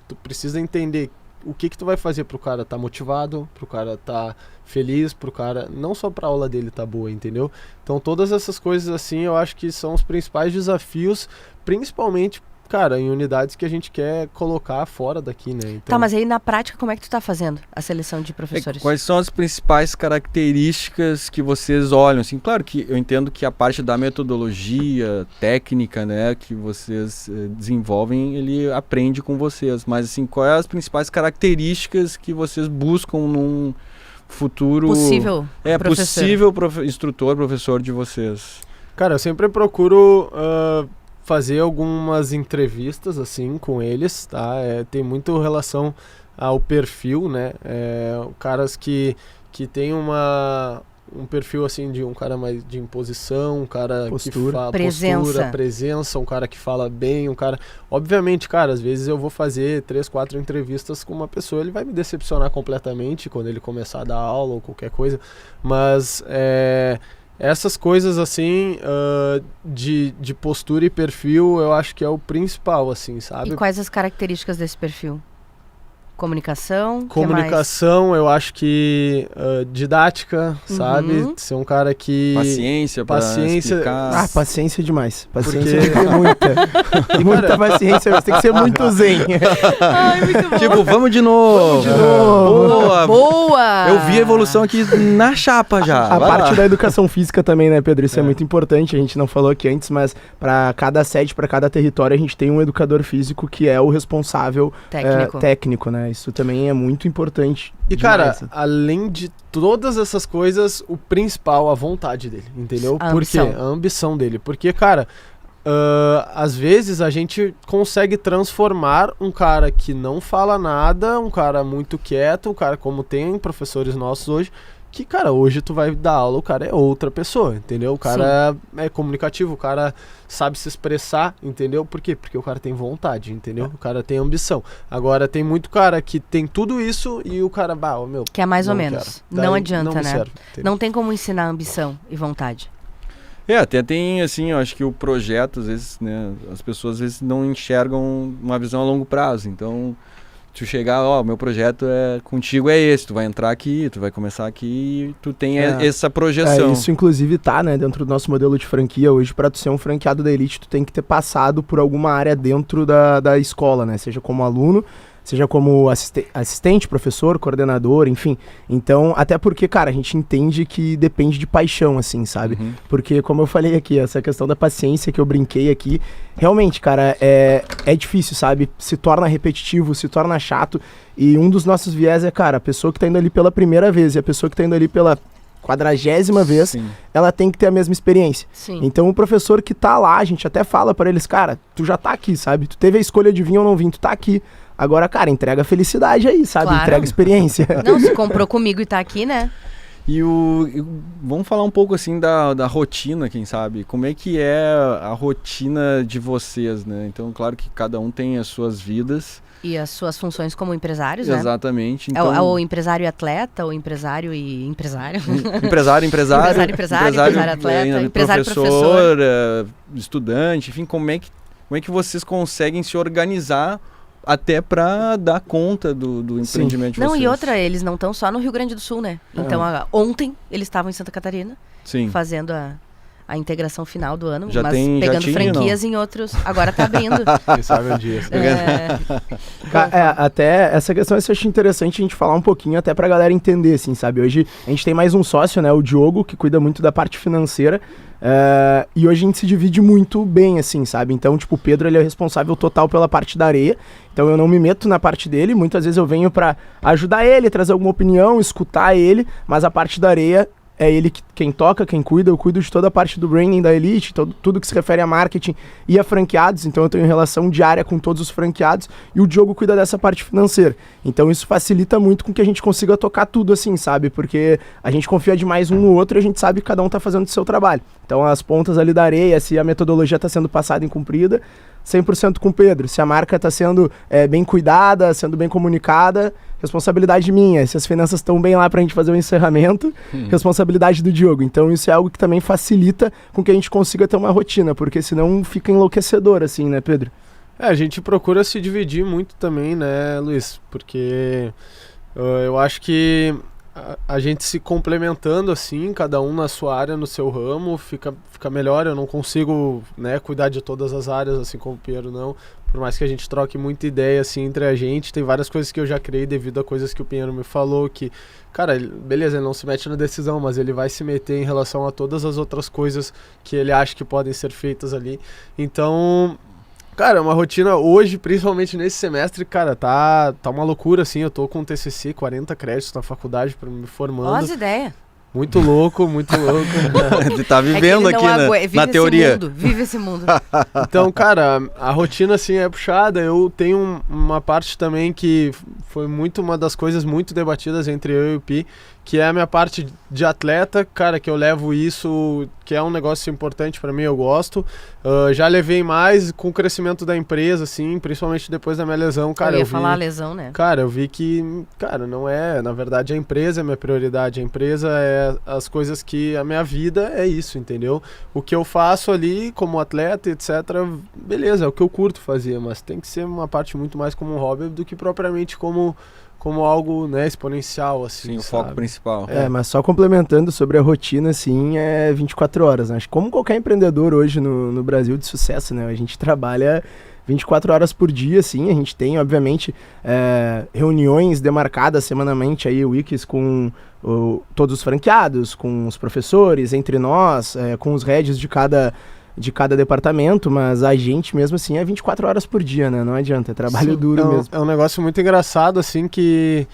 tu precisa entender o que tu vai fazer pro cara tá motivado, pro cara tá feliz, pro cara, não só pra aula dele tá boa, entendeu? Então, todas essas coisas assim, eu acho que são os principais desafios, principalmente, cara, em unidades que a gente quer colocar fora daqui, né? Então... Tá, mas aí na prática, como é que tu tá fazendo a seleção de professores? Quais são as principais características que vocês olham? Assim, claro que eu entendo que a parte da metodologia técnica, né, que vocês desenvolvem, ele aprende com vocês. Mas, assim, quais as principais características que vocês buscam num futuro... Possível instrutor, professor de vocês? Cara, eu sempre procuro... fazer algumas entrevistas assim com eles, tá? Tem muito relação ao perfil, né? Caras que tem um perfil assim de um cara mais de imposição, um cara que fala presença, um cara que fala bem, um cara... Obviamente, cara, às vezes eu vou fazer 3, 4 entrevistas com uma pessoa, ele vai me decepcionar completamente quando ele começar a dar aula ou qualquer coisa, mas essas coisas assim, de postura e perfil, eu acho que é o principal, assim, sabe? E quais as características desse perfil? Comunicação? Eu acho que didática, sabe? Ser um cara que... Paciência pra explicar. Paciência demais. Paciência tem que ter muita. E muita paciência, você tem que ser muito zen. Ai, muito bom. Tipo, vamos de novo. Boa! Eu vi a evolução aqui na chapa já. A parte da educação física também, né, Pedro? Isso é muito importante. A gente não falou aqui antes, mas para cada sede, para cada território, a gente tem um educador físico que é o responsável técnico, né? Isso também é muito importante. E, cara, além de todas essas coisas, o principal, a vontade dele, entendeu? Por quê? A ambição dele. Porque, cara, às vezes a gente consegue transformar um cara que não fala nada, um cara muito quieto, um cara como tem professores nossos hoje, que, cara, hoje tu vai dar aula, o cara é outra pessoa, entendeu? O cara é comunicativo, o cara sabe se expressar, entendeu? Por quê? Porque o cara tem vontade, entendeu? O cara tem ambição. Agora, tem muito cara que tem tudo isso e o cara, que é mais ou menos. Não adianta, não né? Serve, não tem como ensinar ambição e vontade. Até tem, assim, eu acho que o projeto, às vezes, né, as pessoas às vezes não enxergam uma visão a longo prazo. Então, tu chegar, meu projeto contigo é esse, tu vai entrar aqui, tu vai começar aqui e tu tem essa projeção. Isso inclusive tá, né, dentro do nosso modelo de franquia hoje. Para tu ser um franqueado da Elite, tu tem que ter passado por alguma área dentro da escola, né, seja como aluno, seja como assistente, professor, coordenador, enfim. Então, até porque, cara, a gente entende que depende de paixão, assim, sabe? Porque, como eu falei aqui, essa questão da paciência que eu brinquei aqui, realmente, cara, é difícil, sabe? Se torna repetitivo, se torna chato. E um dos nossos viés é, cara, a pessoa que tá indo ali pela primeira vez e a pessoa que tá indo ali pela 40ª vez, Sim. ela tem que ter a mesma experiência. Sim. Então o professor que tá lá, a gente até fala para eles, cara, tu já tá aqui, sabe? Tu teve a escolha de vir ou não vir, tu tá aqui. Agora, cara, entrega felicidade aí, sabe? Claro. Entrega experiência. Não, se comprou comigo e tá aqui, né? Vamos falar um pouco assim da rotina, quem sabe? Como é que é a rotina de vocês, né? Então, claro que cada um tem as suas vidas. E as suas funções como empresários, né? Exatamente. Então... Então... o empresário e atleta, o empresário e empresário. Empresário, empresário atleta, empresário professor, estudante, enfim, como é que vocês conseguem se organizar até para dar conta do empreendimento de vocês? Não, e outra, eles não estão só no Rio Grande do Sul, né? Então, ontem eles estavam em Santa Catarina, Sim. fazendo a integração final do ano, Já mas tem, pegando já tinha, franquias em outros. Agora tá abrindo. Quem sabe um dia. Até essa questão eu acho interessante a gente falar um pouquinho, até pra galera entender, assim, sabe? Hoje a gente tem mais um sócio, né? O Diogo, que cuida muito da parte financeira. E hoje a gente se divide muito bem, assim, sabe? Então, tipo, o Pedro, ele é responsável total pela parte da areia. Então eu não me meto na parte dele. Muitas vezes eu venho pra ajudar ele, trazer alguma opinião, escutar ele. Mas a parte da areia é ele quem toca, quem cuida. Eu cuido de toda a parte do branding da Elite, tudo que se refere a marketing e a franqueados. Então eu tenho relação diária com todos os franqueados e o Diogo cuida dessa parte financeira. Então isso facilita muito com que a gente consiga tocar tudo assim, sabe? Porque a gente confia demais um no outro e a gente sabe que cada um tá fazendo o seu trabalho. Então as pontas ali da areia, se a metodologia tá sendo passada e cumprida, 100% com o Pedro. Se a marca está sendo bem cuidada, sendo bem comunicada, responsabilidade minha. Se as finanças estão bem lá para a gente fazer o encerramento, responsabilidade do Diogo. Então isso é algo que também facilita com que a gente consiga ter uma rotina, porque senão fica enlouquecedor assim, né, Pedro? A gente procura se dividir muito também, né, Luiz? Porque eu acho que a gente se complementando assim, cada um na sua área, no seu ramo, fica melhor. Eu não consigo, né, cuidar de todas as áreas, assim como o Piero não. Por mais que a gente troque muita ideia assim entre a gente, tem várias coisas que eu já criei devido a coisas que o Pinheiro me falou, que, cara, beleza, ele não se mete na decisão, mas ele vai se meter em relação a todas as outras coisas que ele acha que podem ser feitas ali. Então, cara, uma rotina hoje, principalmente nesse semestre, cara, tá uma loucura, assim. Eu tô com TCC, 40 créditos na faculdade pra me formando. Olha as ideias. Muito louco, muito louco. Ele tá vivendo aqui, né? Na teoria. Vive esse mundo. Então, cara, a rotina, assim, é puxada. Eu tenho uma parte também que foi muito uma das coisas muito debatidas entre eu e o Pi, que é a minha parte de atleta, cara, que eu levo isso, que é um negócio importante pra mim, eu gosto. Já levei mais com o crescimento da empresa, assim, principalmente depois da minha lesão, cara. Eu ia falar a lesão, né? Cara, eu vi que, cara, não é, na verdade a empresa é minha prioridade, a empresa é as coisas que a minha vida é isso, entendeu? O que eu faço ali como atleta, etc, beleza, é o que eu curto fazer, mas tem que ser uma parte muito mais como um hobby do que propriamente como algo, né, exponencial, assim. Sim, o foco principal. Mas só complementando sobre a rotina, assim, é 24 horas, né? Acho que como qualquer empreendedor hoje no Brasil de sucesso, né? A gente trabalha 24 horas por dia, assim. A gente tem, obviamente, reuniões demarcadas semanalmente aí, weeks com todos os franqueados, com os professores, entre nós, com os heads de cada departamento, mas a gente mesmo assim é 24 horas por dia, né? Não adianta, é trabalho duro mesmo. É um negócio muito engraçado, assim, que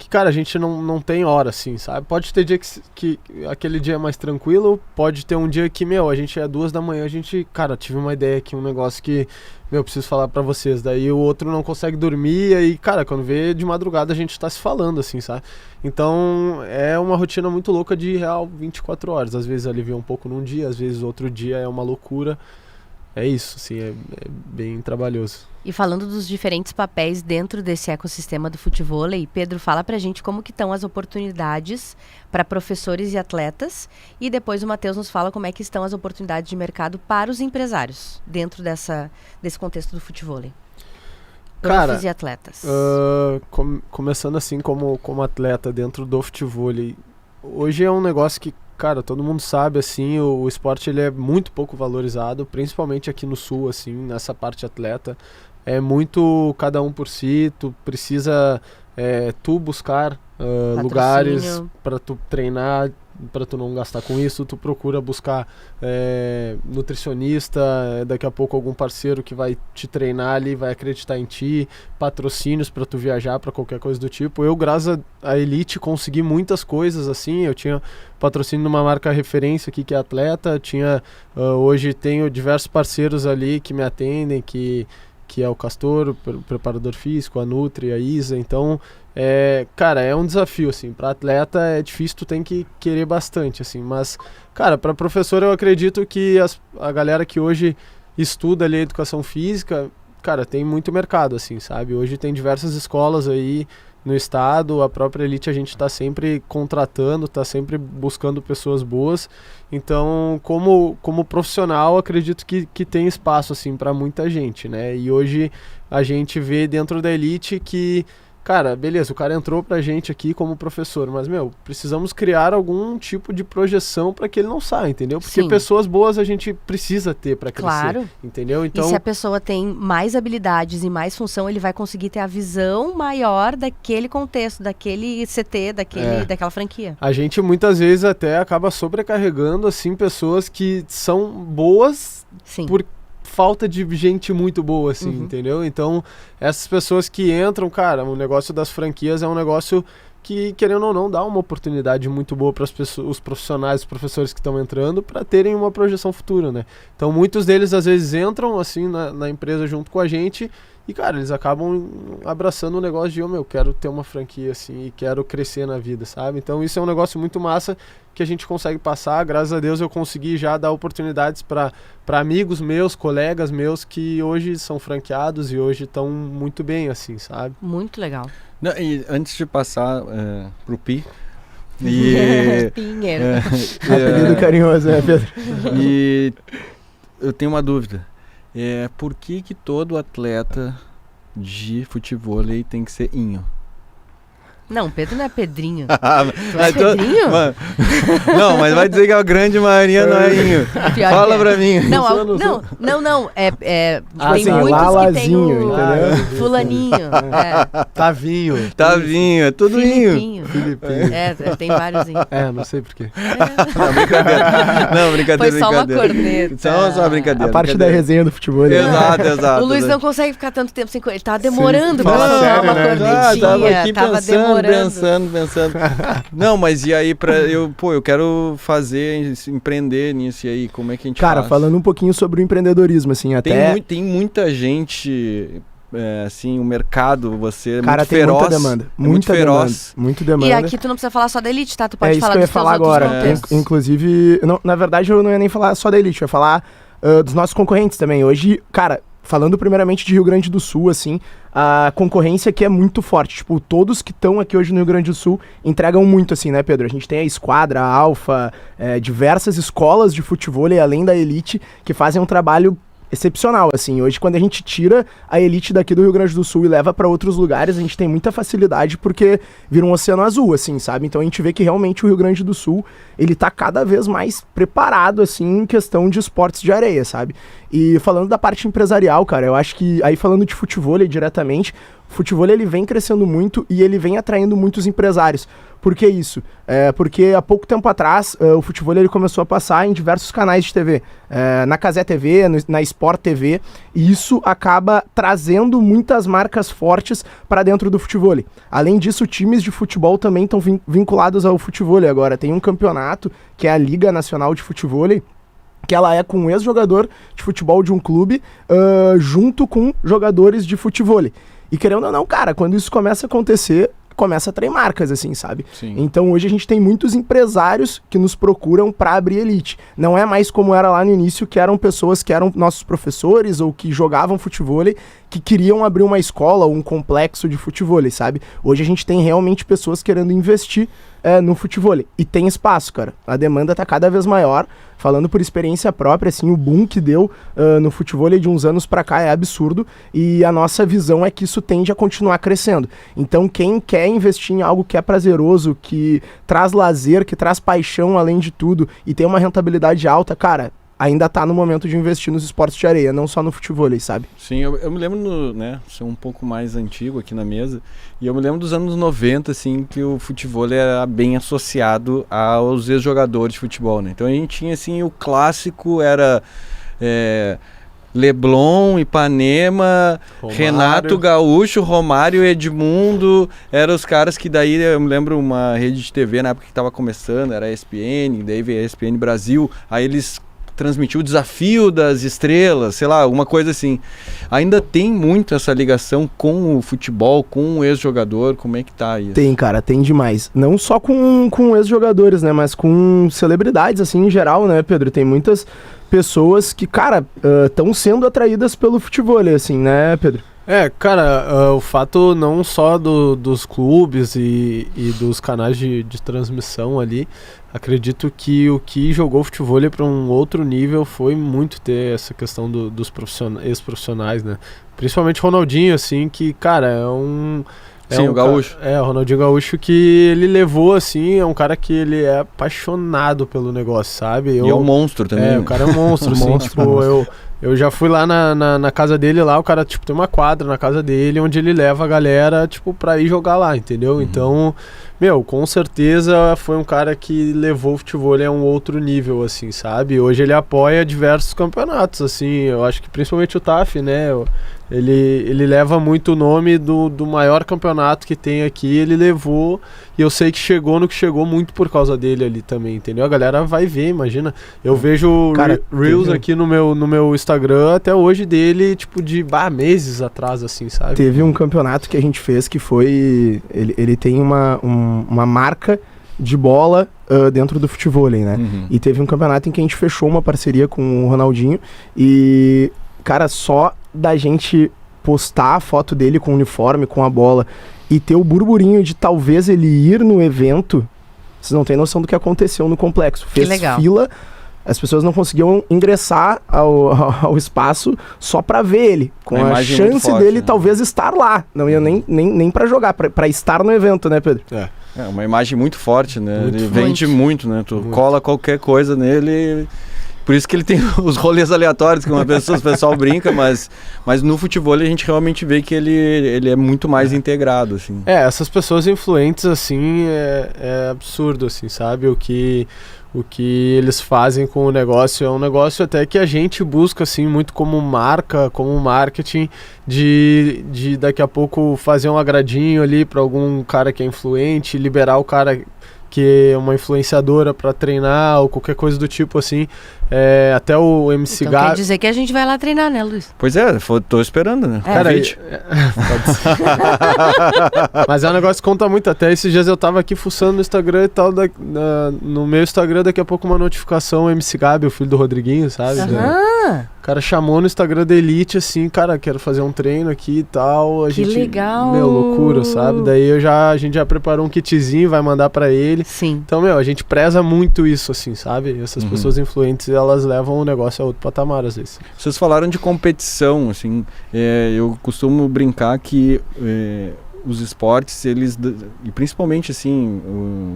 cara, a gente não tem hora, assim, sabe? Pode ter dia que aquele dia é mais tranquilo, pode ter um dia que, a gente é 2 da manhã, a gente, cara, tive uma ideia aqui, um negócio que, preciso falar pra vocês. Daí o outro não consegue dormir, e aí, cara, quando vê de madrugada a gente tá se falando, assim, sabe? Então, é uma rotina muito louca de real 24 horas. Às vezes alivia um pouco num dia, às vezes outro dia é uma loucura. É isso, assim, é bem trabalhoso. E falando dos diferentes papéis dentro desse ecossistema do futevôlei, Pedro, fala pra gente como que estão as oportunidades para professores e atletas, e depois o Matheus nos fala como é que estão as oportunidades de mercado para os empresários dentro desse contexto do futevôlei. Profs e atletas. Começando assim como atleta dentro do futevôlei, hoje é um negócio que, cara, todo mundo sabe, assim, o esporte ele é muito pouco valorizado, principalmente aqui no Sul, assim, nessa parte atleta. É muito cada um por si, tu precisa tu buscar lugares para tu treinar, para tu não gastar com isso, tu procura buscar nutricionista, daqui a pouco algum parceiro que vai te treinar ali, vai acreditar em ti, patrocínios para tu viajar, para qualquer coisa do tipo. Eu, graças à Elite, consegui muitas coisas, assim, eu tinha patrocínio numa marca referência aqui que é Atleta, hoje tenho diversos parceiros ali que me atendem, que é o Castor, o preparador físico, a Nutri, a Isa. Então, cara, é um desafio, assim, para atleta é difícil, tu tem que querer bastante, assim, mas, cara, para professor eu acredito que a galera que hoje estuda ali a educação física, cara, tem muito mercado, assim, sabe? Hoje tem diversas escolas aí no estado, a própria Elite a gente está sempre contratando, está sempre buscando pessoas boas. Então, como profissional, acredito que tem espaço, assim, para muita gente, né? E hoje a gente vê dentro da Elite que, cara, beleza, o cara entrou pra gente aqui como professor, mas, precisamos criar algum tipo de projeção para que ele não saia, entendeu? Porque Sim. pessoas boas a gente precisa ter para crescer, claro. Entendeu? Então, e se a pessoa tem mais habilidades e mais função, ele vai conseguir ter a visão maior daquele contexto, daquele CT, daquela franquia. A gente muitas vezes até acaba sobrecarregando, assim, pessoas que são boas Sim. por falta de gente muito boa, assim, entendeu? Então, essas pessoas que entram, cara, o negócio das franquias é um negócio que, querendo ou não, dá uma oportunidade muito boa para os profissionais, os professores que estão entrando, para terem uma projeção futura, né? Então, muitos deles, às vezes, entram, assim, na empresa junto com a gente e, cara, eles acabam abraçando o negócio de, eu quero ter uma franquia, assim, e quero crescer na vida, sabe? Então, isso é um negócio muito massa que a gente consegue passar. Graças a Deus eu consegui já dar oportunidades para amigos meus, colegas meus que hoje são franqueados e hoje estão muito bem, assim, sabe? Muito legal. Não, e antes de passar pro Pi, e Pinheiro. Apelido carinhoso, né, Pedro? E eu tenho uma dúvida. Por que todo atleta de futevôlei tem que ser inho? Não, Pedro não é Pedrinho. Mas Pedrinho? Não, mas vai dizer que a grande maioria não é inho. Pior Fala que é. pra mim. Não. Tem sim, muitos que tem Lalazinho, o entendeu? Fulaninho. Tavinho. Tavinho, é tudo inho. Filipinho. Tem vários. Não sei porquê. Não, brincadeira. Foi só uma corneta. Só brincadeira. A parte da resenha do futebol. Né? Exato. O Luiz não consegue ficar tanto tempo sem correr. Ele tava demorando pra Fala soltar sério, uma né? cornetinha. Tava aqui demorando. pensando. Não, mas e aí eu quero empreender nisso, e aí, como é que a gente Cara, faz? falando um pouquinho sobre o empreendedorismo, assim, até... Tem muita gente, assim, o mercado, você é Cara, muito tem feroz. muita demanda. Muito feroz. Muito demanda. E aqui tu não precisa falar só da Elite, tá? Tu pode isso falar que eu ia dos teus falar outros agora. contextos. Inclusive, na verdade, eu não ia nem falar só da Elite, eu ia falar dos nossos concorrentes também. Hoje, cara, falando primeiramente de Rio Grande do Sul, assim, a concorrência aqui é muito forte. Tipo, todos que estão aqui hoje no Rio Grande do Sul entregam muito, assim, né, Pedro? A gente tem a Esquadra, a Alfa, diversas escolas de futevôlei, além da Elite, que fazem um trabalho excepcional, assim. Hoje, quando a gente tira a Elite daqui do Rio Grande do Sul e leva para outros lugares, a gente tem muita facilidade porque vira um oceano azul, assim, sabe? Então a gente vê que realmente o Rio Grande do Sul, ele tá cada vez mais preparado, assim, em questão de esportes de areia, sabe? E falando da parte empresarial, cara, eu acho que, aí falando de futevôlei diretamente, o futevôlei ele vem crescendo muito e ele vem atraindo muitos empresários. Por que isso? Porque há pouco tempo atrás o futebol ele começou a passar em diversos canais de TV, na Cazé TV, na Sport TV, e isso acaba trazendo muitas marcas fortes para dentro do futebol. Além disso, times de futebol também estão vinculados ao futebol agora. Tem um campeonato que é a Liga Nacional de Futebol, que ela é com um ex-jogador de futebol de um clube junto com jogadores de futebol. E querendo ou não, cara, quando isso começa a acontecer, começa a atrair marcas, assim, sabe? Sim. Então hoje a gente tem muitos empresários que nos procuram para abrir elite. Não é mais como era lá no início, que eram pessoas que eram nossos professores ou que jogavam futebol, que queriam abrir uma escola ou um complexo de futebol, sabe? Hoje a gente tem realmente pessoas querendo investir no futebol. E tem espaço, cara. A demanda tá cada vez maior. Falando por experiência própria, assim, o boom que deu no futebol de uns anos pra cá é absurdo. E a nossa visão é que isso tende a continuar crescendo. Então, quem quer investir em algo que é prazeroso, que traz lazer, que traz paixão além de tudo, e tem uma rentabilidade alta, cara, ainda tá no momento de investir nos esportes de areia, não só no futebol, sabe? Sim, eu me lembro, ser um pouco mais antigo aqui na mesa, e eu me lembro dos anos 90, assim, que o futebol era bem associado aos ex-jogadores de futebol, né? Então a gente tinha, assim, o clássico era Leblon, Ipanema, Romário. Renato Gaúcho, Romário, Edmundo, eram os caras que daí, eu me lembro uma rede de TV na época que estava começando, era a ESPN, daí veio a ESPN Brasil, aí eles transmitiu o Desafio das Estrelas, sei lá, alguma coisa assim. Ainda tem muito essa ligação com o futebol, com o ex-jogador, como é que tá isso? Tem, cara, tem demais. Não só com ex-jogadores, né, mas com celebridades, assim, em geral, né, Pedro? Tem muitas pessoas que, cara, estão sendo atraídas pelo futebol, assim, né, Pedro? Cara, o fato não só dos clubes e dos canais de transmissão ali, acredito que o que jogou futebol para um outro nível foi muito ter essa questão dos ex-profissionais, né? Principalmente Ronaldinho, assim, que, cara, Sim, o Gaúcho. O Ronaldinho Gaúcho, que ele levou, assim, é um cara que ele é apaixonado pelo negócio, sabe? E é um monstro também. O cara é um monstro, assim, tipo, eu já fui lá na casa dele lá, o cara, tipo, tem uma quadra na casa dele, onde ele leva a galera, tipo, pra ir jogar lá, entendeu? Então, com certeza foi um cara que levou o futebol a um outro nível, assim, sabe? Hoje ele apoia diversos campeonatos, assim, eu acho que principalmente o TAF, né? Ele leva muito o nome do maior campeonato que tem aqui, ele levou, e eu sei que chegou no que chegou muito por causa dele ali também, entendeu? A galera vai ver, imagina. Eu vejo Reels aqui no meu Instagram até hoje dele, tipo, de meses atrás, assim, sabe? Teve um campeonato que a gente fez que foi... Ele tem uma marca de bola dentro do futebol, né? E teve um campeonato em que a gente fechou uma parceria com o Ronaldinho e, cara, só da gente postar a foto dele com o uniforme, com a bola e ter o burburinho de talvez ele ir no evento, vocês não têm noção do que aconteceu no complexo. Fez fila, as pessoas não conseguiam ingressar ao espaço só pra ver ele, com a chance forte, dele, né? Talvez estar lá, não ia nem pra jogar, pra estar no evento, né, Pedro? É uma imagem muito forte, né? Muito ele forte. Vende muito, né? Tu cola qualquer coisa nele. Por isso que ele tem os rolês aleatórios que o pessoal brinca, mas no futebol a gente realmente vê que ele é muito mais integrado, assim. Essas pessoas influentes, assim, é absurdo, assim, sabe? O que eles fazem com o negócio é um negócio até que a gente busca, assim, muito como marca, como marketing, de daqui a pouco fazer um agradinho ali para algum cara que é influente, liberar o cara que é uma influenciadora para treinar ou qualquer coisa do tipo, assim. Até o MC Então quer dizer que a gente vai lá treinar, né, Luiz? Pois tô esperando, né? Cara, pode ser. Mas é um negócio que conta muito. Até esses dias eu tava aqui fuçando no Instagram e tal, no meu Instagram daqui a pouco uma notificação, o MC Gabi, o filho do Rodriguinho, sabe? O cara chamou no Instagram da Elite, assim, cara, quero fazer um treino aqui e tal. Que legal! Loucura, sabe? Daí a gente já preparou um kitzinho, vai mandar pra ele. Sim. Então, a gente preza muito isso, assim, sabe? Essas pessoas influentes, elas levam o negócio a outro patamar, às vezes. Vocês falaram de competição, assim, eu costumo brincar que os esportes, eles, e principalmente, assim,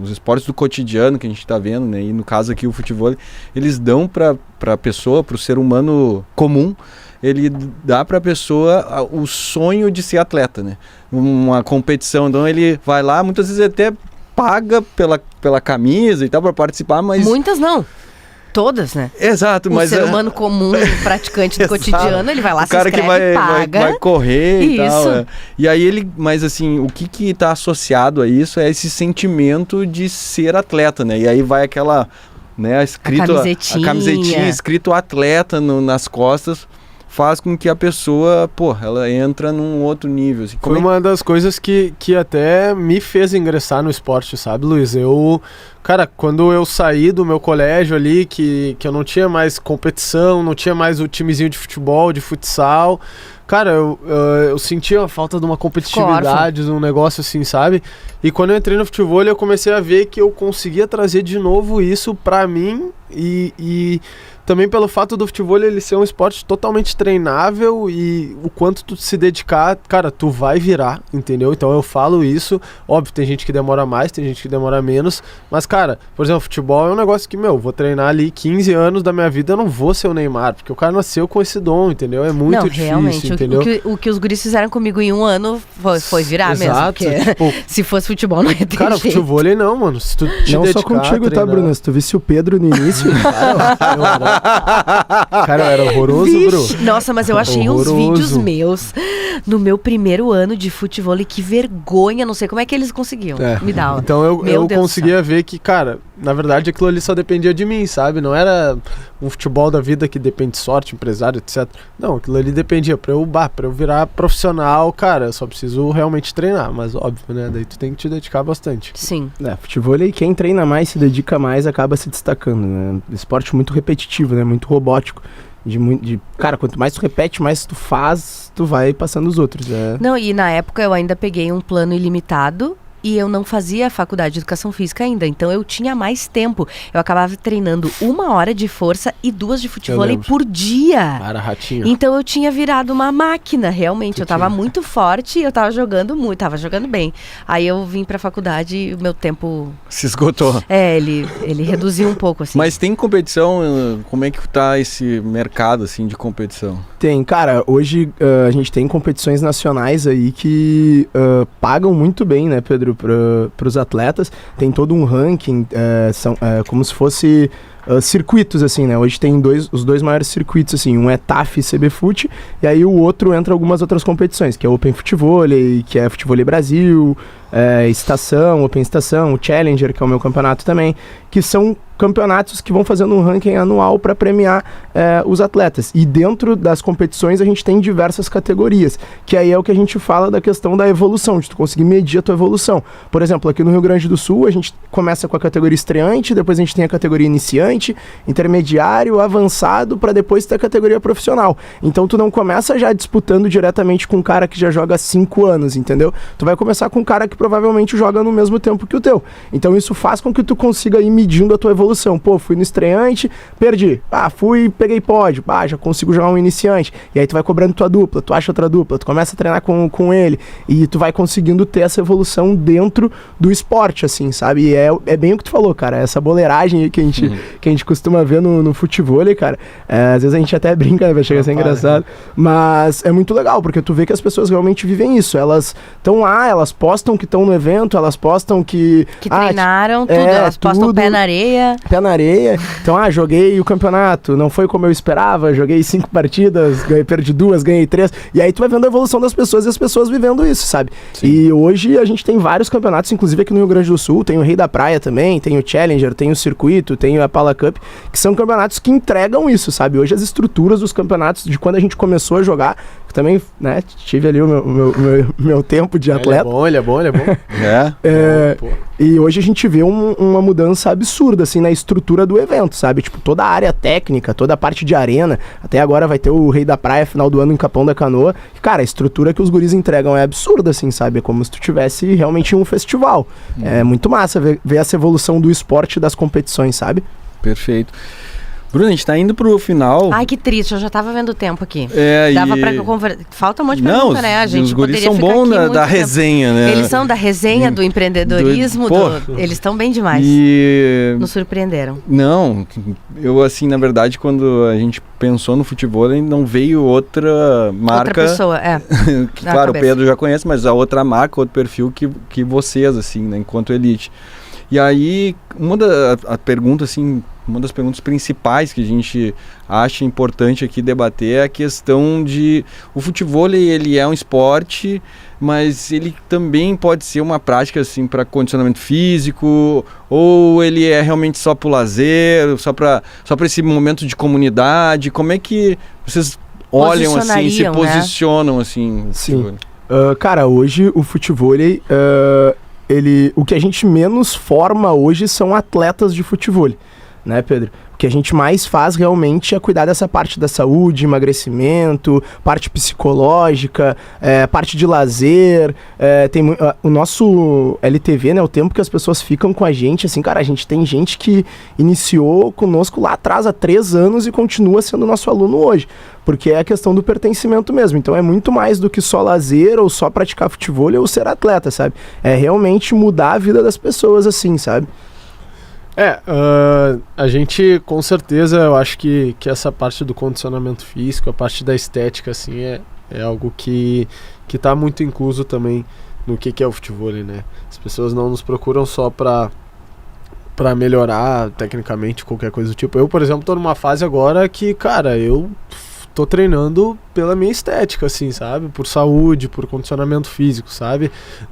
os esportes do cotidiano que a gente está vendo, né, e no caso aqui o futebol, eles dão para a pessoa, para o ser humano comum, ele dá para a pessoa o sonho de ser atleta, né? Uma competição, então ele vai lá, muitas vezes até paga pela camisa e tal pra participar, mas... Muitas não. Todas, né? Exato, mas... O ser humano comum, praticante do cotidiano, ele vai lá, o cara se inscreve, que paga. vai correr e tal. Isso. É. E aí ele... Mas assim, o que tá associado a isso é esse sentimento de ser atleta, né? E aí vai aquela... Né, escrito, a camisetinha escrito atleta nas costas, faz com que a pessoa, ela entra num outro nível. Assim. Foi uma das coisas que até me fez ingressar no esporte, sabe, Luiz? Cara, quando eu saí do meu colégio ali, que eu não tinha mais competição, não tinha mais o timezinho de futebol, de futsal, cara, eu sentia a falta de uma competitividade, de um negócio assim, sabe? E quando eu entrei no futebol, eu comecei a ver que eu conseguia trazer de novo isso pra mim e também pelo fato do futebol ele ser um esporte totalmente treinável e o quanto tu se dedicar, cara, tu vai virar, entendeu? Então eu falo isso, óbvio, tem gente que demora mais, tem gente que demora menos, mas cara, por exemplo, futebol é um negócio que, vou treinar ali 15 anos da minha vida, eu não vou ser o Neymar, porque o cara nasceu com esse dom, entendeu? É muito difícil, realmente, entendeu? O que os guris fizeram comigo em um ano foi virar Exato, mesmo, porque se fosse futebol não ia ter cara, jeito. futebol não, mano, se tu te não dedicar, só contigo, treinar... tá, Bruno? Se tu visse o Pedro no início... Cara, eu era horroroso, Vixe, Bru. Nossa, mas eu achei uns Horroroso. vídeos meus no meu primeiro ano de futebol e que vergonha, não sei como é que eles conseguiam me dar. Então eu conseguia ver que, cara, na verdade aquilo ali só dependia de mim, sabe? Não era um futebol da vida que depende de sorte, empresário, etc. Não, aquilo ali dependia pra eu virar profissional, cara, eu só preciso realmente treinar, mas óbvio, né? Daí tu tem que te dedicar bastante. Sim. Futebol aí, quem treina mais, se dedica mais, acaba se destacando, né? Esporte muito repetitivo, né? Muito robótico. Cara, quanto mais tu repete, mais tu faz, tu vai passando os outros. Não, e na época eu ainda peguei um plano ilimitado e eu não fazia a faculdade de educação física ainda, então eu tinha mais tempo. Eu acabava treinando 1 hora de força e 2 de futebol por dia. Era ratinho. Então eu tinha virado uma máquina, realmente. Eu tava muito forte e eu tava jogando muito, tava jogando bem. Aí eu vim pra faculdade e o meu tempo... Se esgotou. Ele reduziu um pouco, assim. Mas tem competição? Como é que tá esse mercado, assim, de competição? Tem, cara, hoje a gente tem competições nacionais aí que pagam muito bem, né, Pedro, para os atletas. Tem todo um ranking, são como se fosse circuitos, assim, né? Hoje tem os dois maiores circuitos, assim, um é TAF e CBFUT, e aí o outro entra algumas outras competições, que é Open Futevôlei, que é Futevôlei Brasil, Estação, Open Estação, o Challenger, que é o meu campeonato também, que são campeonatos que vão fazendo um ranking anual para premiar os atletas. E dentro das competições a gente tem diversas categorias, que aí é o que a gente fala da questão da evolução, de tu conseguir medir a tua evolução. Por exemplo, aqui no Rio Grande do Sul a gente começa com a categoria estreante, depois a gente tem a categoria iniciante, intermediário, avançado, para depois ter a categoria profissional. Então tu não começa já disputando diretamente com um cara que já joga há 5 anos, entendeu? Tu vai começar com um cara que provavelmente joga no mesmo tempo que o teu. Então isso faz com que tu consiga ir medindo a tua evolução. Pô, fui no estreante, perdi. Fui, peguei pódio. Já consigo jogar um iniciante. E aí tu vai cobrando tua dupla, tu acha outra dupla, tu começa a treinar com ele e tu vai conseguindo ter essa evolução dentro do esporte, assim, sabe? E é bem o que tu falou, cara, essa boleiragem aí que a gente costuma ver no futevôlei, cara. Às vezes a gente até brinca, né? Vai chegar a ser engraçado. Mas é muito legal, porque tu vê que as pessoas realmente vivem isso. Elas estão lá, elas postam que estão no evento, elas postam que treinaram, tudo, elas postam pé na areia. Pé na areia. Então, joguei o campeonato, não foi como eu esperava, joguei 5 partidas, perdi 2, ganhei 3. E aí tu vai vendo a evolução das pessoas e as pessoas vivendo isso, sabe? Sim. E hoje a gente tem vários campeonatos, inclusive aqui no Rio Grande do Sul, tem o Rei da Praia também, tem o Challenger, tem o Circuito, tem a Pala Cup, que são campeonatos que entregam isso, sabe? Hoje as estruturas dos campeonatos, de quando a gente começou a jogar, que também, né, tive ali o meu tempo de atleta. Ele é bom. E hoje a gente vê uma mudança absurda, assim, na estrutura do evento, sabe? Tipo, toda a área técnica, toda a parte de arena, até agora vai ter o Rei da Praia final do ano em Capão da Canoa. Cara, a estrutura que os guris entregam é absurda, assim, sabe? É como se tu tivesse realmente um festival. É muito massa ver essa evolução do esporte e das competições, sabe? Perfeito. Bruno, a gente tá indo pro final. Ai, que triste, eu já tava vendo o tempo aqui. Dava pra conversar. Falta um monte de pergunta, né? A gente os guris poderia são ficar bons aqui da muito resenha, né? Eles são da resenha, do empreendedorismo, eles estão bem demais. Nos surpreenderam. Não, eu assim, na verdade, quando a gente pensou no futebol, não veio outra marca. Outra pessoa, Claro, o Pedro já conhece, mas a outra marca, outro perfil que vocês, assim, né, enquanto elite. E aí, uma das perguntas principais que a gente acha importante aqui debater é a questão de o futevôlei, ele é um esporte, mas ele também pode ser uma prática assim para condicionamento físico, ou ele é realmente só para o lazer, só para esse momento de comunidade. Como é que vocês olham assim, se posicionam assim? Sim. Cara, hoje o futevôlei, o que a gente menos forma hoje são atletas de futevôlei, né, Pedro? O que a gente mais faz realmente é cuidar dessa parte da saúde, emagrecimento, parte psicológica, parte de lazer. O nosso LTV, né, o tempo que as pessoas ficam com a gente, assim, cara, a gente tem gente que iniciou conosco lá atrás há 3 anos e continua sendo nosso aluno hoje, porque é a questão do pertencimento mesmo. Então é muito mais do que só lazer ou só praticar futevôlei ou ser atleta, sabe? É realmente mudar a vida das pessoas, assim, sabe? A gente, com certeza, eu acho que essa parte do condicionamento físico, a parte da estética, assim, é algo que tá muito incluso também no que é o futevôlei, né? As pessoas não nos procuram só pra melhorar tecnicamente qualquer coisa do tipo. Eu, por exemplo, tô numa fase agora que, cara, eu tô treinando pela minha estética, assim, sabe? Por saúde, por condicionamento físico, sabe?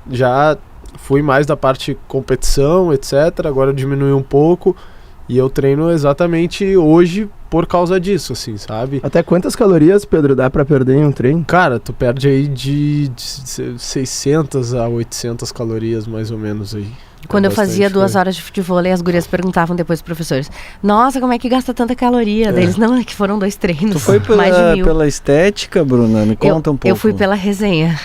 Já fui mais da parte competição, etc. Agora diminui um pouco e eu treino exatamente hoje por causa disso, assim, sabe? Até quantas calorias, Pedro, dá pra perder em um treino? Cara, tu perde aí de 600 a 800 calorias, mais ou menos, aí. Quando eu fazia 2 horas de futevôlei, as gurias perguntavam depois pros professores: nossa, como é que gasta tanta caloria? Deles, não, é que foram 2 treinos. Tu foi mais de 1000. Pela estética, Bruna? Me conta um pouco. Eu fui pela resenha.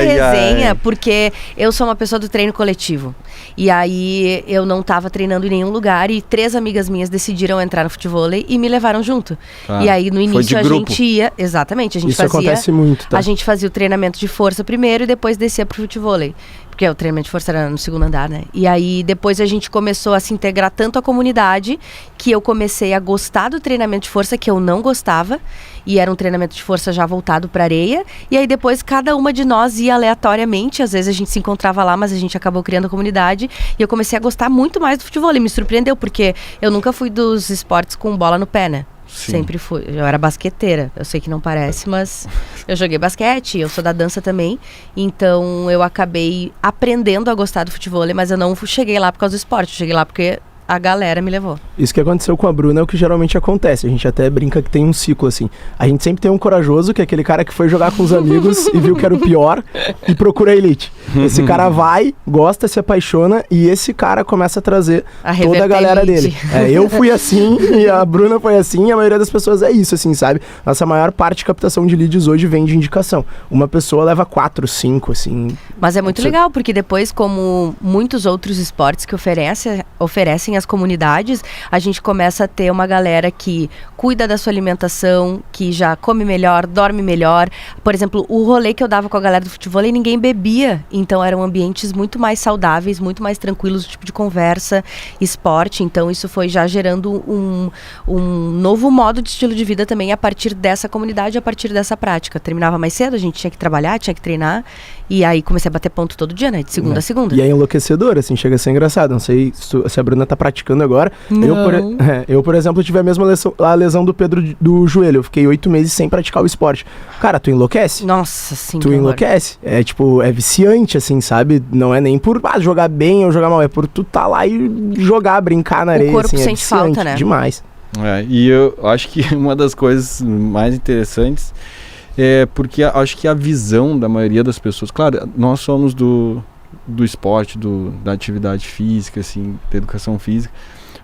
Resenha porque eu sou uma pessoa do treino coletivo. E aí eu não tava treinando em nenhum lugar e 3 amigas minhas decidiram entrar no futevôlei e me levaram junto. E aí no início a gente ia... Exatamente, a gente fazia... Isso acontece muito, tá? A gente fazia o treinamento de força primeiro e depois descia pro futevôlei. Porque o treinamento de força era no 2º andar, né? E aí depois a gente começou a se integrar tanto à comunidade que eu comecei a gostar do treinamento de força que eu não gostava. E era um treinamento de força já voltado para areia. E aí depois cada uma de nós ia aleatoriamente. Às vezes a gente se encontrava lá, mas a gente acabou criando a comunidade. E eu comecei a gostar muito mais do futevôlei. Me surpreendeu, porque eu nunca fui dos esportes com bola no pé, né? Sim. Sempre fui. Eu era basqueteira. Eu sei que não parece, mas eu joguei basquete, eu sou da dança também. Então eu acabei aprendendo a gostar do futevôlei, mas eu não cheguei lá por causa do esporte. Eu cheguei lá porque a galera me levou. Isso que aconteceu com a Bruna é o que geralmente acontece. A gente até brinca que tem um ciclo, assim. A gente sempre tem um corajoso, que é aquele cara que foi jogar com os amigos e viu que era o pior e procura a elite. Esse cara vai, gosta, se apaixona e esse cara começa a trazer toda a galera dele. Eu fui assim e a Bruna foi assim e a maioria das pessoas é isso, assim, sabe? Nossa maior parte de captação de leads hoje vem de indicação. Uma pessoa leva 4, 5, assim. Mas é muito legal, porque depois, como muitos outros esportes que oferecem às comunidades, a gente começa a ter uma galera que cuida da sua alimentação, que já come melhor, dorme melhor. Por exemplo, o rolê que eu dava com a galera do futevôlei, ninguém bebia. Então eram ambientes muito mais saudáveis, muito mais tranquilos, o tipo de conversa, esporte. Então isso foi já gerando um novo modo de estilo de vida também a partir dessa comunidade, a partir dessa prática. Terminava mais cedo, a gente tinha que trabalhar, tinha que treinar. E aí comecei a bater ponto todo dia, né? De segunda a segunda. E é enlouquecedor, assim, chega a ser engraçado. Não sei se a Bruna tá praticando agora. Eu, por exemplo, tive a mesma lesão do Pedro do joelho. Eu fiquei 8 meses sem praticar o esporte. Cara, tu enlouquece? Nossa, sim. Tu enlouquece. É tipo, é viciante, assim, sabe? Não é nem por jogar bem ou jogar mal. É por tu tá lá e jogar, brincar na areia. O corpo assim, sente falta, né? Demais. E eu acho que uma das coisas mais interessantes é porque acho que a visão da maioria das pessoas... Claro, nós somos do esporte, da atividade física, assim, da educação física.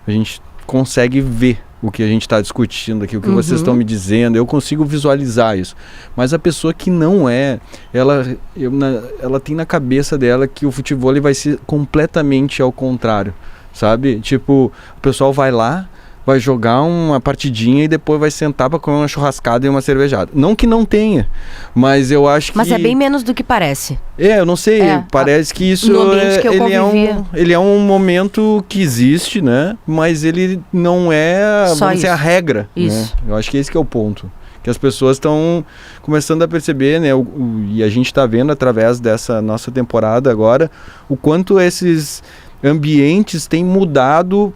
A gente consegue ver o que a gente está discutindo aqui, o que vocês estão me dizendo, eu consigo visualizar isso. Mas a pessoa que não é, ela tem na cabeça dela que o futevôlei vai ser completamente ao contrário. sabe? Tipo, o pessoal vai lá, vai jogar uma partidinha e depois vai sentar pra comer uma churrascada e uma cervejada. Não que não tenha, mas eu acho que... Mas é bem menos do que parece. Eu não sei, parece que isso no ambiente que eu ele é um momento que existe, né? Mas ele não é, Só vamos dizer, a isso. regra. Isso. Né? Eu acho que esse que é o ponto. Que as pessoas estão começando a perceber, né? E a gente está vendo através dessa nossa temporada agora, o quanto esses ambientes têm mudado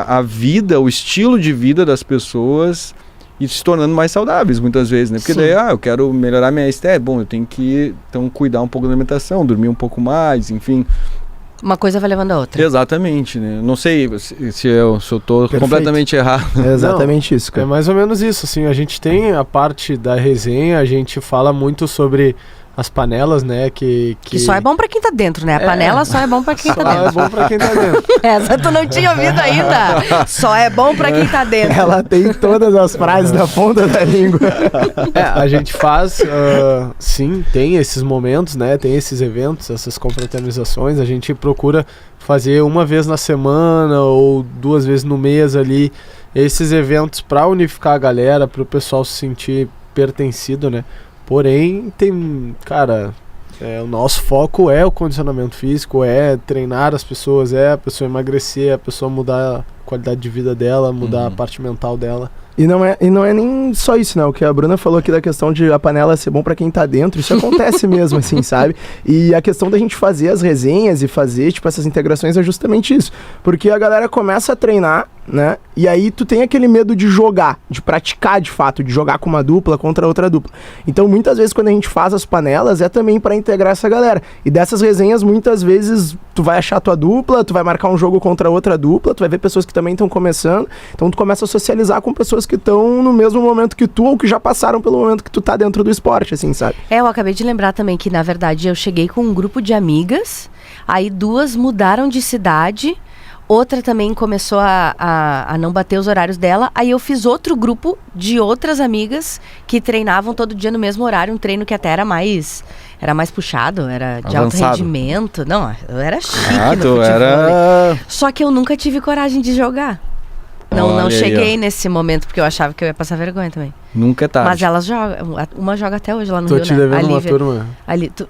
a vida, o estilo de vida das pessoas e se tornando mais saudáveis muitas vezes, né? Porque Sim. daí, eu quero melhorar minha estética, bom, eu tenho que então cuidar um pouco da alimentação, dormir um pouco mais, enfim. Uma coisa vai levando a outra. Exatamente, né? Não sei se eu tô Perfeito. completamente errado. É exatamente isso, É cara. mais ou menos isso, assim, a gente tem a parte da resenha, a gente fala muito sobre as panelas, né, que só é bom pra quem tá dentro, né? A panela só é bom pra quem só tá é dentro. bom pra quem tá dentro. Essa tu não tinha ouvido ainda. Só é bom pra quem tá dentro. Ela tem todas as frases na ponta da língua. A gente faz, sim, tem esses momentos, né, tem esses eventos, essas confraternizações, a gente procura fazer uma vez na semana ou 2 vezes no mês ali, esses eventos pra unificar a galera, pro pessoal se sentir pertencido, né. Porém, cara, o nosso foco é o condicionamento físico, é treinar as pessoas, é a pessoa emagrecer, a pessoa mudar a qualidade de vida dela, mudar a parte mental dela. E não é nem só isso, né? O que a Bruna falou aqui da questão de a panela ser bom pra quem tá dentro, isso acontece mesmo, assim, sabe? E a questão da gente fazer as resenhas e fazer, tipo, essas integrações é justamente isso. Porque a galera começa a treinar, né? E aí tu tem aquele medo de jogar, de praticar de fato, de jogar com uma dupla contra outra dupla. Então, muitas vezes, quando a gente faz as panelas, é também pra integrar essa galera. E dessas resenhas, muitas vezes, tu vai achar tua dupla, tu vai marcar um jogo contra outra dupla, tu vai ver pessoas que também estão começando. Então, tu começa a socializar com pessoas que estão no mesmo momento que tu ou que já passaram pelo momento que tu tá dentro do esporte, assim, sabe? Eu acabei de lembrar também que, na verdade, eu cheguei com um grupo de amigas, aí 2 mudaram de cidade, outra também começou a não bater os horários dela, aí eu fiz outro grupo de outras amigas que treinavam todo dia no mesmo horário, um treino que até era mais puxado, era de alto Avançado. rendimento. Não, eu era chique no Tu futebol. era... Só que eu nunca tive coragem de jogar. Não Olha aí, cheguei ó. nesse momento, porque eu achava que eu ia passar vergonha também. Nunca é tarde. Mas elas jogam. Uma joga até hoje lá no Tô Rio, te né? devendo uma Lívia. turma. Tu,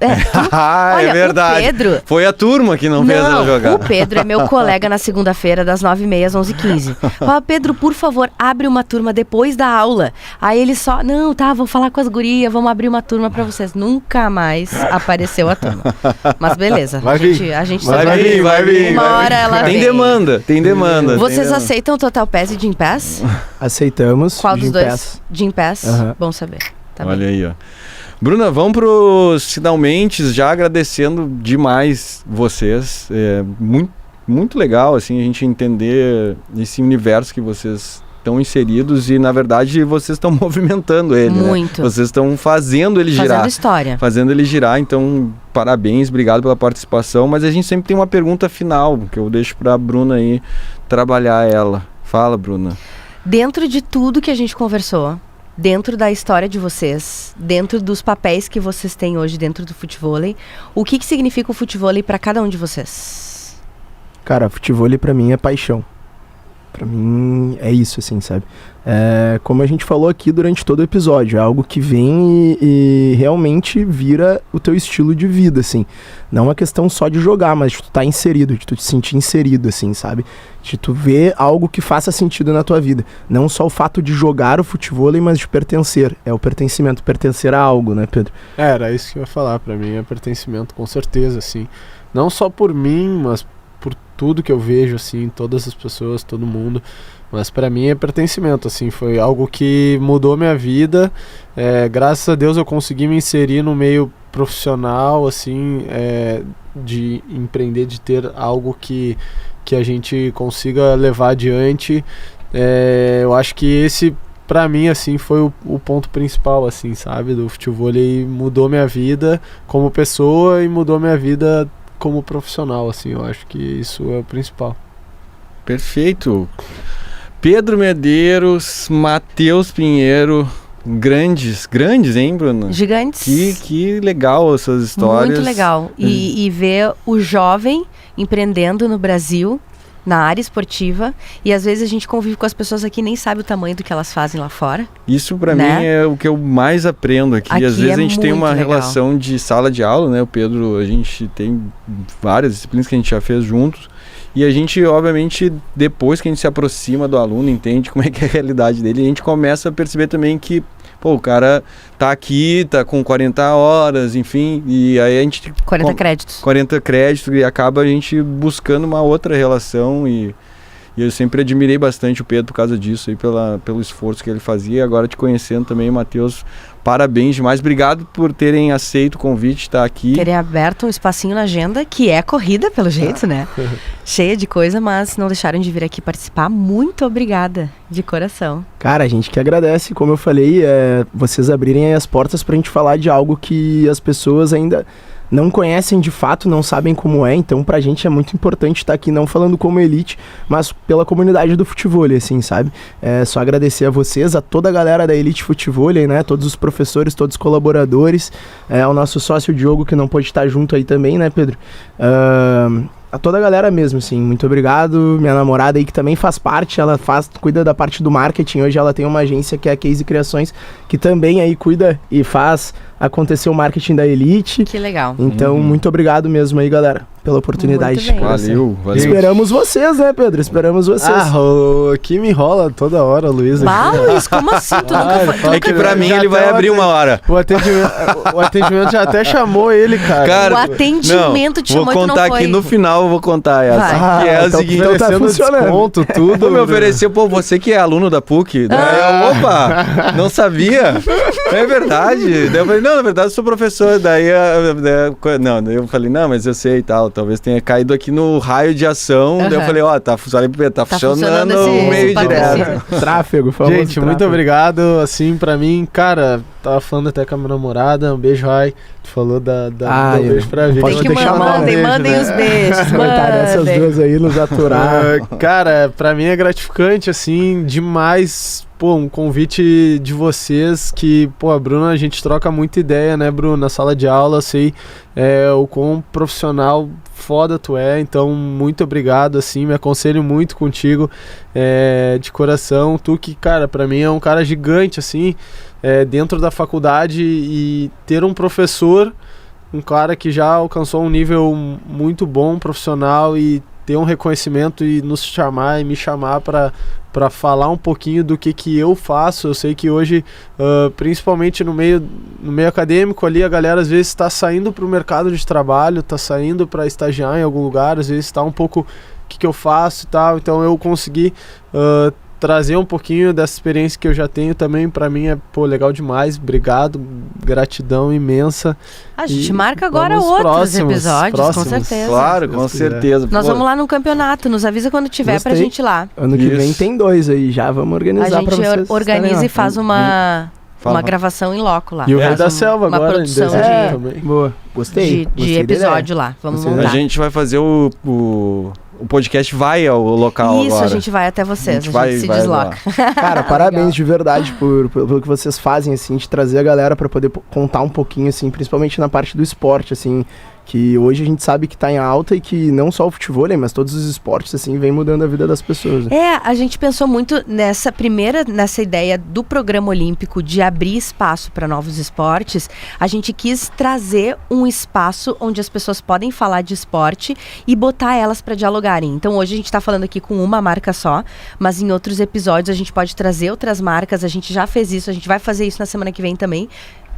Ah, olha, é verdade. o Pedro... Foi a turma que não fez ela jogar. o Pedro é meu colega na segunda-feira, das 9h30 às 11h15. Fala, Pedro, por favor, abre uma turma depois da aula. Aí ele só, não, tá, vou falar com as gurias, vamos abrir uma turma pra vocês. Nunca mais apareceu a turma. Mas beleza, Vai vir. a gente Vai sabe- vir, vai vir. Uma vai vir. hora ela Tem vem. demanda, tem demanda. Vocês tem demanda. aceitam Total Pass e Gym Pass? Aceitamos. Qual dos Gym dois? Pass. Gym Pass? Aham. Bom saber. Tá Olha bem. aí, ó. Bruna, vamos pros finalmente, já agradecendo demais vocês. É muito legal, assim, a gente entender esse universo que vocês estão inseridos e, na verdade, vocês estão movimentando ele, né? Muito. Vocês estão fazendo ele girar. Fazendo história. Fazendo ele girar, então parabéns, obrigado pela participação, mas a gente sempre tem uma pergunta final, que eu deixo pra Bruna aí trabalhar ela. Fala, Bruna. Dentro de tudo que a gente conversou, dentro da história de vocês, dentro dos papéis que vocês têm hoje dentro do futevôlei, o que significa o futevôlei para cada um de vocês? Cara, futevôlei pra mim é paixão. Pra mim é isso, assim, sabe? Como a gente falou aqui durante todo o episódio, é algo que vem e realmente vira o teu estilo de vida, assim. Não é uma questão só de jogar, mas de tu estar inserido, de tu te sentir inserido, assim, sabe? De tu ver algo que faça sentido na tua vida. Não só o fato de jogar o futevôlei, mas de pertencer. É o pertencimento, pertencer a algo, né, Pedro? Era isso que eu ia falar, pra mim é pertencimento, com certeza, assim. Não só por mim, mas por tudo que eu vejo, assim, todas as pessoas, todo mundo. Mas pra mim é pertencimento, assim, foi algo que mudou minha vida. Graças a Deus eu consegui me inserir no meio profissional, assim, de empreender, de ter algo que a gente consiga levar adiante. Eu acho que esse, pra mim, assim, foi o ponto principal, assim, sabe, do futevôlei. Mudou minha vida como pessoa e mudou minha vida como profissional, assim. Eu acho que isso é o principal. Perfeito. Pedro Medeiros, Matheus Pinheiro, grandes, hein, Bruna? Gigantes. Que legal essas histórias. Muito legal. E ver o jovem empreendendo no Brasil na área esportiva, e às vezes a gente convive com as pessoas aqui e nem sabe o tamanho do que elas fazem lá fora. Isso pra Né? mim é o que eu mais aprendo aqui. Aqui Às vezes é a gente tem muito uma legal. relação de sala de aula, né? O Pedro, a gente tem várias disciplinas que a gente já fez juntos. E a gente, obviamente, depois que a gente se aproxima do aluno, entende como é que é a realidade dele, a gente começa a perceber também que, pô, o cara tá aqui, tá com 40 horas, enfim, e aí a gente... 40 créditos. 40 créditos e acaba a gente buscando uma outra relação e eu sempre admirei bastante o Pedro por causa disso aí, pelo esforço que ele fazia. Agora te conhecendo também, Matheus, parabéns demais. Obrigado por terem aceito o convite de estar aqui. Terem aberto um espacinho na agenda, que é corrida, pelo jeito, né? Cheia de coisa, mas não deixaram de vir aqui participar. Muito obrigada, de coração. Cara, a gente que agradece, como eu falei, vocês abrirem aí as portas pra gente falar de algo que as pessoas ainda não conhecem de fato, não sabem como é, então pra gente é muito importante estar aqui, não falando como elite, mas pela comunidade do futebol, assim, sabe? É só agradecer a vocês, a toda a galera da Elite Futebol, né? Todos os professores, todos os colaboradores, ao nosso sócio Diogo, que não pôde estar junto aí também, né, Pedro? A toda a galera mesmo, assim, muito obrigado. Minha namorada aí que também faz parte, ela cuida da parte do marketing. Hoje ela tem uma agência que é a Case Criações, que também aí cuida e faz acontecer o marketing da Elite. Que legal. Então, muito obrigado mesmo aí, galera, pela oportunidade. Muito bem. Valeu. Esperamos vocês, né, Pedro? Esperamos vocês. Aqui me enrola toda hora, Luiz. Bah, Luiz, como assim? Tu nunca foi... fala É que pra mim ele vai abrir uma hora. O atendimento já até chamou ele, cara. Cara, O atendimento te chamou vou e tu não contar foi. aqui no final, eu vou contar essa. Vai. Que é o então- seguinte, então tá Oferecendo funcionando. desconto, tudo. me ofereceu, pô, você que é aluno da PUC. Daí eu, opa, não sabia. É verdade. Daí eu falei, não, na verdade eu sou professor. Daí eu falei, não, mas eu sei e tal. Talvez tenha caído aqui no raio de ação. Daí eu falei, ó, tá funcionando funcionando o esse meio patrocínio. direto. Tráfego, famoso Gente, muito tráfego. obrigado. Assim, pra mim, cara, tava falando até com a minha namorada. Um beijo, Rai. Tu falou um beijo pra não vida. pode Tem que deixar mandar, mal, né? mandem os beijos. Coitada, essas mandem. duas aí nos aturar. Cara, pra mim é gratificante, assim, demais, pô, um convite de vocês que, pô, a Bruna, a gente troca muita ideia, né, Bruna, na sala de aula, sei o quão profissional foda tu é, então muito obrigado, assim, me aconselho muito contigo, de coração, tu que, cara, pra mim é um cara gigante, assim, dentro da faculdade e ter um professor, um cara que já alcançou um nível muito bom, profissional e ter um reconhecimento e nos chamar e me chamar para falar um pouquinho do que eu faço. Eu sei que hoje, principalmente no meio acadêmico ali, a galera às vezes está saindo para o mercado de trabalho, está saindo para estagiar em algum lugar, às vezes está um pouco o que eu faço e tal, então eu consegui trazer um pouquinho dessa experiência que eu já tenho também, pra mim é, pô, legal demais, obrigado, gratidão imensa. A gente E marca agora vamos outros próximos, episódios, com próximos. certeza. Claro, Deus com quiser. certeza. Nós Pô, vamos lá no campeonato, nos avisa quando tiver pra Gostei. gente ir lá. Ano que Isso. vem tem 2 aí, já vamos A organizar pra gente vocês. organiza estarem e lá. faz uma Fala. gravação em loco lá. E o Faz Rei da Selva uma agora, em produção dezembro de, também. Boa, gostei. de episódio lá. Vamos Gostei. A montar. gente vai fazer o podcast vai ao local Isso, agora. a gente vai até vocês, a gente vai se lá. desloca. Cara, parabéns de verdade pelo que vocês fazem, assim, de trazer a galera pra poder contar um pouquinho, assim, principalmente na parte do esporte, assim, que hoje a gente sabe que tá em alta e que não só o futebol, mas todos os esportes, assim, vem mudando a vida das pessoas. Né? A gente pensou muito nessa ideia do programa olímpico de abrir espaço para novos esportes. A gente quis trazer um espaço onde as pessoas podem falar de esporte e botar elas para dialogarem. Então hoje a gente está falando aqui com uma marca só, mas em outros episódios a gente pode trazer outras marcas. A gente já fez isso, a gente vai fazer isso na semana que vem também.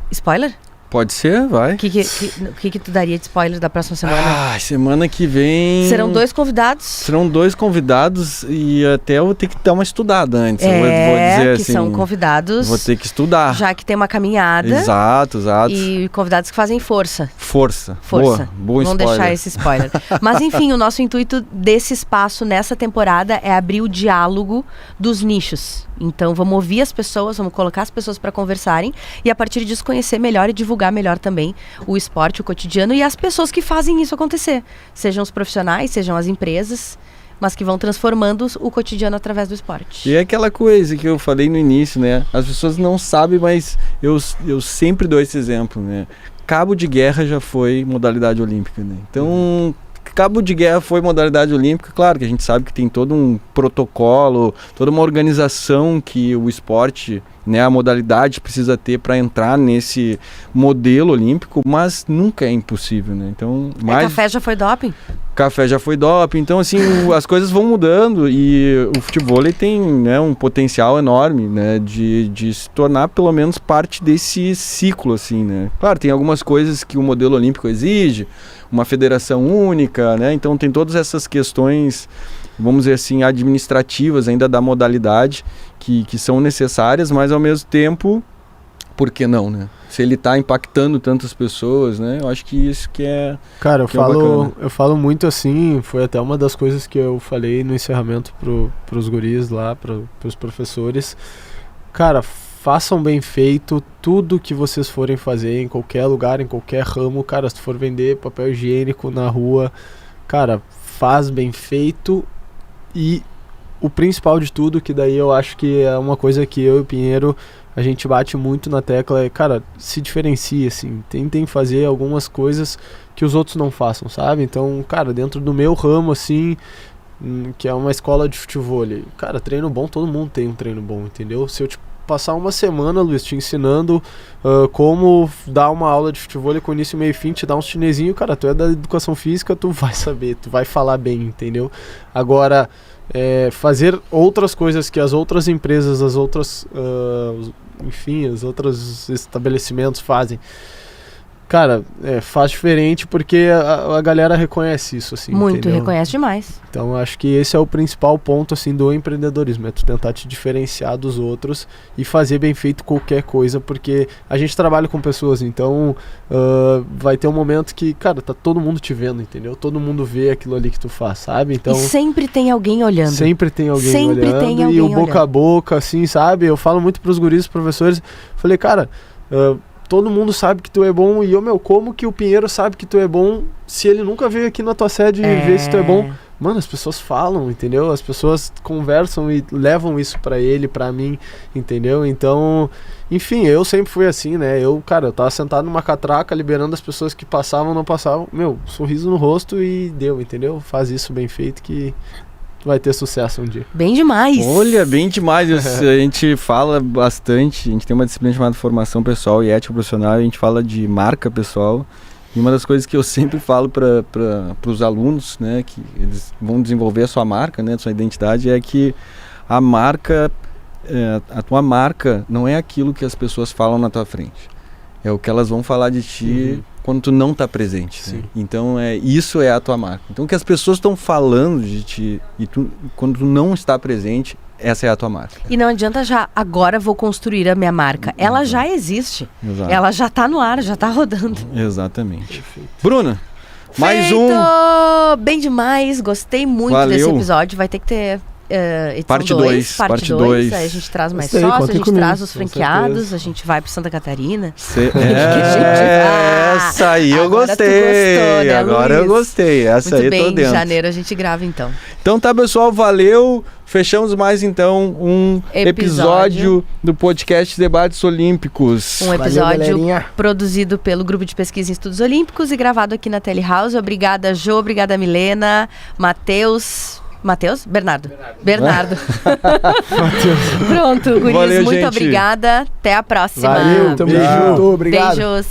Spoiler? Pode ser, vai. O que tu daria de spoiler da próxima semana? Semana que vem... Serão 2 convidados. Serão 2 convidados e até eu vou ter que dar uma estudada antes. Eu vou dizer que assim, são convidados. Vou ter que estudar. Já que tem uma caminhada. Exato. E convidados que fazem força. Força. Força. Boa Vamos spoiler. deixar esse spoiler. Mas enfim, o nosso intuito desse espaço nessa temporada é abrir o diálogo dos nichos. Então vamos ouvir as pessoas, vamos colocar as pessoas para conversarem e a partir disso conhecer melhor e divulgar melhor também o esporte, o cotidiano e as pessoas que fazem isso acontecer. Sejam os profissionais, sejam as empresas, mas que vão transformando o cotidiano através do esporte. E é aquela coisa que eu falei no início, né? As pessoas não sabem, mas eu sempre dou esse exemplo, né? Cabo de guerra já foi modalidade olímpica, né? Então, cabo de guerra foi modalidade olímpica, claro que a gente sabe que tem todo um protocolo, toda uma organização que o esporte, né, a modalidade precisa ter para entrar nesse modelo olímpico, mas nunca é impossível, né? Então, Café já foi doping? Café já foi doping, então assim, as coisas vão mudando e o futevôlei tem, né, um potencial enorme, né, de se tornar pelo menos parte desse ciclo, assim, né. Claro, tem algumas coisas que o modelo olímpico exige, uma federação única, né, então tem todas essas questões, vamos dizer assim, administrativas ainda da modalidade que são necessárias, mas ao mesmo tempo, por que não, né? Se ele está impactando tantas pessoas, né? Eu acho que isso que é... Cara, eu falo muito assim, foi até uma das coisas que eu falei no encerramento pros guris lá, pros professores. Cara, façam bem feito tudo que vocês forem fazer em qualquer lugar, em qualquer ramo. Cara, se tu for vender papel higiênico na rua, cara, faz bem feito. E o principal de tudo, que daí eu acho que é uma coisa que eu e o Pinheiro, a gente bate muito na tecla, é, cara, se diferencia, assim, tentem fazer algumas coisas que os outros não façam, sabe? Então, cara, dentro do meu ramo, assim, que é uma escola de futevôlei, cara, treino bom, todo mundo tem um treino bom, entendeu? Se eu te passar uma semana, Luiz, te ensinando como dar uma aula de futevôlei com início, meio e fim, te dar uns chinesinhos, cara, tu é da educação física, tu vai saber, tu vai falar bem, entendeu? Agora, fazer outras coisas que as outras empresas, as outras, enfim, os outros estabelecimentos fazem, cara, faz diferente porque a galera reconhece isso, assim, muito, entendeu? reconhece demais. Então acho que esse é o principal ponto, assim, do empreendedorismo, é tu tentar te diferenciar dos outros e fazer bem feito qualquer coisa, porque a gente trabalha com pessoas, então vai ter um momento que, cara, tá todo mundo te vendo, entendeu? Todo mundo vê aquilo ali que tu faz, sabe? Então, e sempre tem alguém olhando. Sempre tem alguém sempre olhando, tem alguém e o boca a boca, assim, sabe? Eu falo muito pros guris, professores, falei, cara, todo mundo sabe que tu é bom, e como que o Pinheiro sabe que tu é bom se ele nunca veio aqui na tua sede ver se tu é bom? Mano, as pessoas falam, entendeu? As pessoas conversam e levam isso pra ele, pra mim, entendeu? Então, enfim, eu sempre fui assim, né? Eu tava sentado numa catraca, liberando as pessoas que passavam, não passavam, sorriso no rosto e deu, entendeu? Faz isso bem feito que vai ter sucesso um dia. Bem demais. Olha, bem demais. A gente fala bastante, a gente tem uma disciplina chamada formação pessoal e ética profissional, e a gente fala de marca pessoal. E uma das coisas que eu sempre falo para os alunos, né, que eles vão desenvolver a sua marca, né, a sua identidade, é que a marca, a tua marca não é aquilo que as pessoas falam na tua frente. É o que elas vão falar de ti quando tu não está presente. Né? Então, isso é a tua marca. Então, o que as pessoas estão falando de ti, e quando tu não está presente, essa é a tua marca. E não adianta já, agora vou construir a minha marca. Ela já existe. Exato. Ela já está no ar, já está rodando. Exatamente. Perfeito. Bruna, mais Feito! um. Bem demais, gostei muito Valeu. desse episódio. Vai ter que ter edição Parte 2, parte parte 2. 2. Aí a gente traz mais Gostei, sócios, a contem gente comigo, traz os com franqueados, certeza. a gente vai para Santa Catarina. Essa aí eu Agora tu gostei. gostou, né, Agora eu Luiz? gostei. Essa Muito aí eu bem, tô em dentro. janeiro a gente grava então. Então tá, pessoal, valeu. Fechamos mais então um episódio do podcast Debates Olímpicos. Um Valeu, episódio galerinha. produzido pelo Grupo de Pesquisa em Estudos Olímpicos e gravado aqui na Telehouse. Obrigada, Jô, obrigada, Milena, Matheus? Bernardo. Pronto, guris, Valeu, muito gente. obrigada. Até a próxima. Valeu, Tamo beijo. junto, obrigado. Beijos.